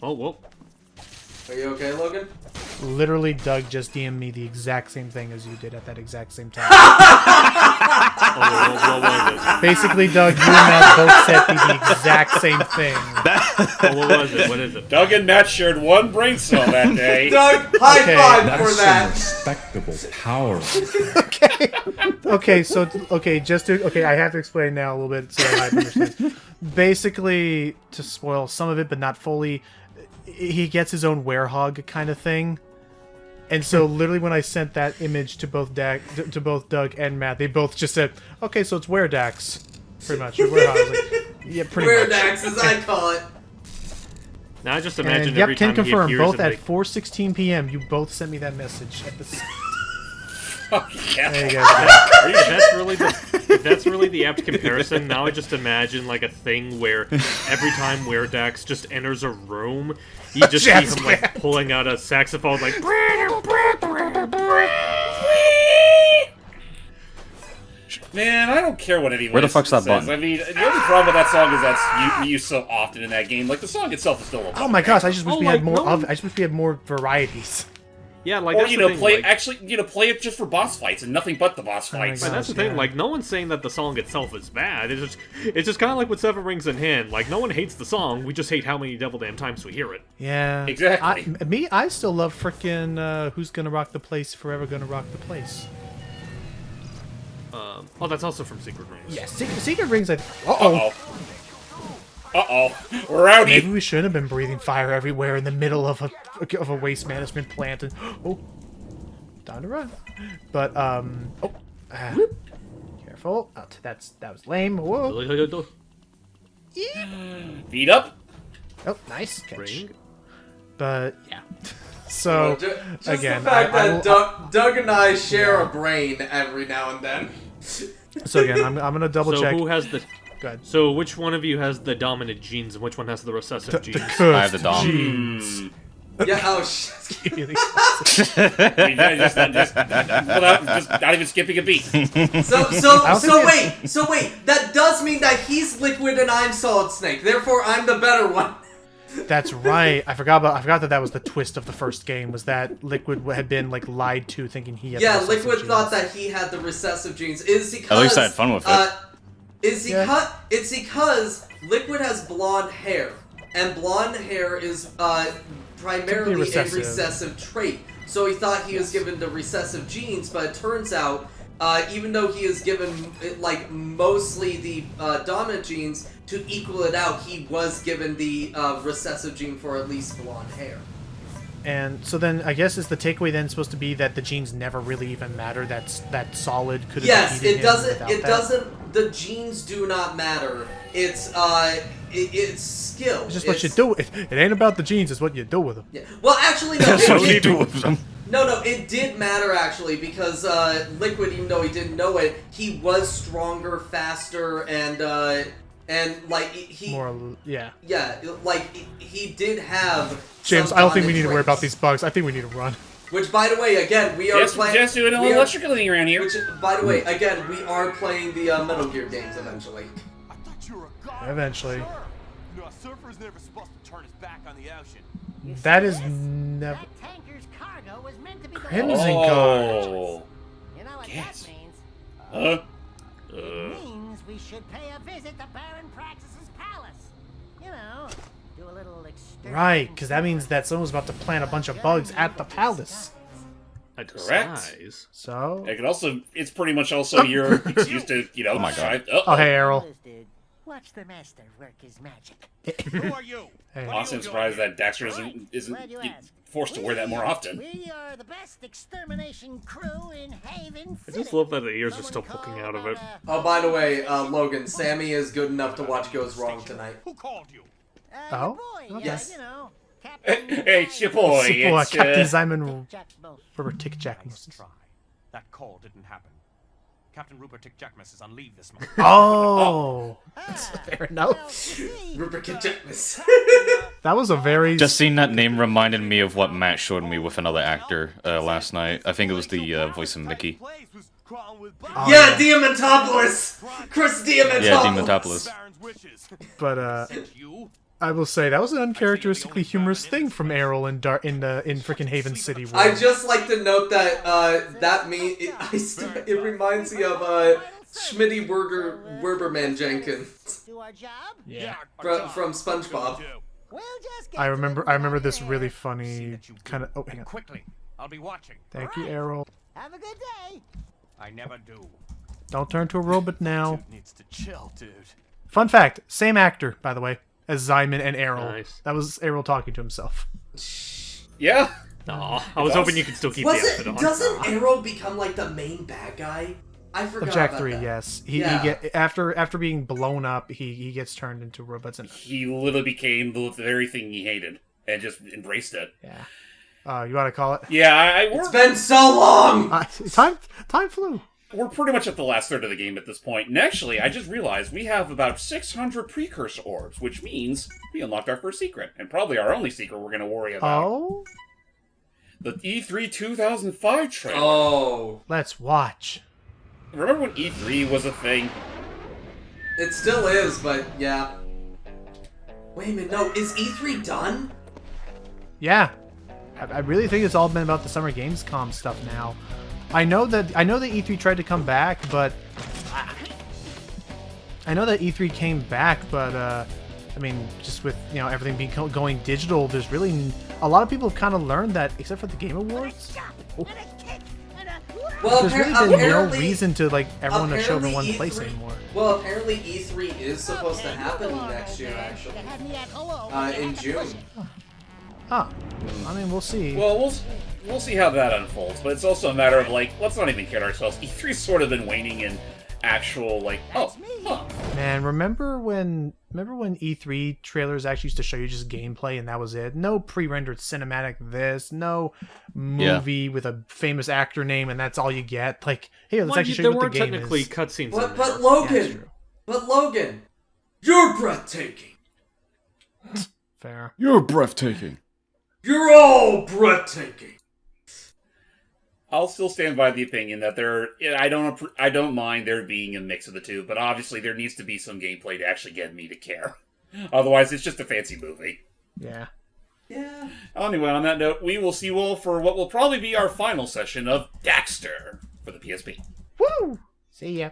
Oh, whoa. Are you okay, Logan? Literally, Doug just DM'd me the exact same thing as you did at that exact same time. What was it? Basically, Doug, you and Matt both said the exact same thing. What was it? What is it? Doug and Matt shared one brain cell that day. Doug, high five for that. Respectable power. Okay, I have to explain now a little bit so I understand. Basically, to spoil some of it, but not fully, he gets his own werehog kind of thing. And so, literally, when I sent that image to both Doug and Matt, they both just said, "Okay, so it's Weredax, pretty much." Or werehog. I was like, yeah, pretty much. Weredax, as I call it. Now I just imagine And, every time can confirm. he Both appears at 4:16 p.m. You both sent me that message at the. Yeah. There you go. if that's really the apt comparison, now I just imagine like a thing where every time Weredax just enters a room, you just see him like pulling out a saxophone like. Man, I don't care what anyone Where the fuck's that says. button? I mean, the only problem with that song is that's used so often in that game. Like, the song itself is still a Oh my gosh! I just wish we had more of it. I just wish we had more varieties. Yeah, like or that's the thing, play it just for boss fights and nothing but the boss fights. But that's the thing. Like, no one's saying that the song itself is bad. It's just kind of like with Seven Rings in Hand. Like, no one hates the song. We just hate how many devil damn times we hear it. Yeah, exactly. I still love frickin' "Who's Gonna Rock the Place? Forever Gonna Rock the Place." Oh, that's also from Secret Rings. Yeah, Secret Rings. We're out. Maybe we shouldn't have been breathing fire everywhere in the middle of a waste management plant. And time to run. But careful. Oh, that was lame. Whoa. Feet up. Oh, nice catch. Ring. But yeah. So just again, the fact that Doug and I share a brain every now and then. So again, I'm gonna double check. So who has the? Good. So which one of you has the dominant genes and which one has the recessive genes? I have the dom. Genes. Yeah. Oh shit. just not even skipping a beat. So wait. That does mean that he's Liquid and I'm Solid Snake. Therefore, I'm the better one. That's right. I forgot that was the twist of the first game. Was that Liquid had been like lied to, thinking he had. Yeah, the Liquid genes. thought that he had the recessive genes. Is because At least I had fun with it. It's because Liquid has blonde hair, and blonde hair is primarily a recessive trait. so he thought he was given the recessive genes, but it turns out, even though he is given, like, mostly the dominant genes, to equal it out, he was given the recessive gene for at least blonde hair. And so then, I guess, is the takeaway then supposed to be that the genes never really even matter? That Solid could have Yes, defeated it him doesn't. without It that? doesn't. The genes do not matter. It's it's skill. It's just what you do. It ain't about the genes. It's what you do with them. Yeah. Well, actually, no. That's it what you did- do with them. No, it did matter actually because Liquid, even though he didn't know it, he was stronger, faster, and like he. More, yeah. Yeah, like he did have. James, some I don't think we dominant need to worry about traits. these bugs. I think we need to run. Which, by the way, again, we are Just playing. doing a little electrical thing around here. Which, by the way, again, we are playing the Metal Gear games eventually. I thought you were a god. Eventually. Sir. No, a surfer's never supposed to turn his back on the ocean. That is never. That tanker's cargo was meant to be Crimson Guard. Oh. You know what Yes. that means? Huh? It means we should pay a visit to Baron Praxis's palace. You know, do a little extermination. Right, because that means that someone's about to plant a bunch of bugs at the palace. A Correct. disguise. So. It could also, it's pretty much also your excuse to, you know, Oh my God. Oh, hey, Errol. Dude, watch the master work his magic. Who are you? Hey. Honestly, I'm surprised that Daxter Glad isn't you asked. forced to wear that more often. We are the best extermination crew in Haven I City. just love that the ears are Someone still call poking out of it. about, Oh, by the way, Logan, Sammy is good enough to watch Goes Wrong tonight. Who called you? Oh? Your boy, Yes. you know, Hey, Captain it's your boy. Support It's, Captain Simon Jack Bolt. Rubber Tick Jack. Nice try. That call didn't happen. Captain Rupert Tick-Jackmus is on leave this month. Oh! Ah, Fair well, enough. see, Rupert Kitchakmas. That was a very. Just seeing that name reminded me of what Matt showed me with another actor last night. I think it was the voice of Mickey. Oh, Yeah, Diamantopoulos! Chris Diamantopoulos! Yeah, Diamantopoulos. Baron's wishes. But, You? I will say, that was an uncharacteristically humorous thing from Errol in frickin' Haven City World. I'd just like to note that it reminds me of Schmitty Werberman Jenkins do our job. Yeah. from SpongeBob. We'll just get I to the remember point this here. really funny kind of. Oh, hang And on. quickly. I'll be watching. Thank you, Errol. Have a good day. I never do. Don't turn to a robot now. Dude needs to chill, dude. Fun fact: same actor, by the way, as Zyman and Errol. Nice. That was Errol talking to himself. Yeah. Aw, I was hoping you could still keep Was the it? outfit on. Doesn't Arrow become like the main bad guy? I forgot Of Jack about 3, that. yes. He Yeah. get after being blown up, he gets turned into robots and He literally became the very thing he hated and just embraced it. yeah. You want to call it? Yeah, It's been so long. Time flew. we're pretty much at the last third of the game at this point. And actually, I just realized we have about 600 precursor orbs, which means we unlocked our first secret, and probably our only secret we're going to worry about. Oh, The E3 2005 trailer. Oh, let's watch. Remember when E3 was a thing? it still is, but yeah. Wait a minute, no, is E3 done? Yeah, I really think it's all been about the Summer Gamescom stuff now. I know that E3 tried to come back, but I know that E3 came back, but I mean, just with everything being going digital, there's really a lot of people have kind of learned that, except for the Game Awards. And a kick and a Well, There's really been no apparently, reason to everyone to show up in apparently one place E3 anymore. Well, apparently E3 is supposed to happen Come on, next year, man. actually. You had me at hello. In June. Huh. I mean, we'll see. Well, we'll see how that unfolds, but it's also a matter of, let's not even kid ourselves. E3's sort of been waning in actual, Man, remember when E3 trailers actually used to show you just gameplay and that was it? No pre-rendered cinematic this, no movie with a famous actor name and that's all you get. Hey, let's actually show you there what weren't the game technically is. cutscenes. But in there. Logan, you're breathtaking. Fair. You're breathtaking. You're all breathtaking. I'll still stand by the opinion that I don't mind there being a mix of the two, but obviously there needs to be some gameplay to actually get me to care. Otherwise, it's just a fancy movie. Yeah. Yeah. Anyway, on that note, we will see you all for what will probably be our final session of Daxter for the PSP. Woo! See ya.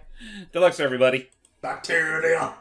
Deluxe, everybody. Bacteria.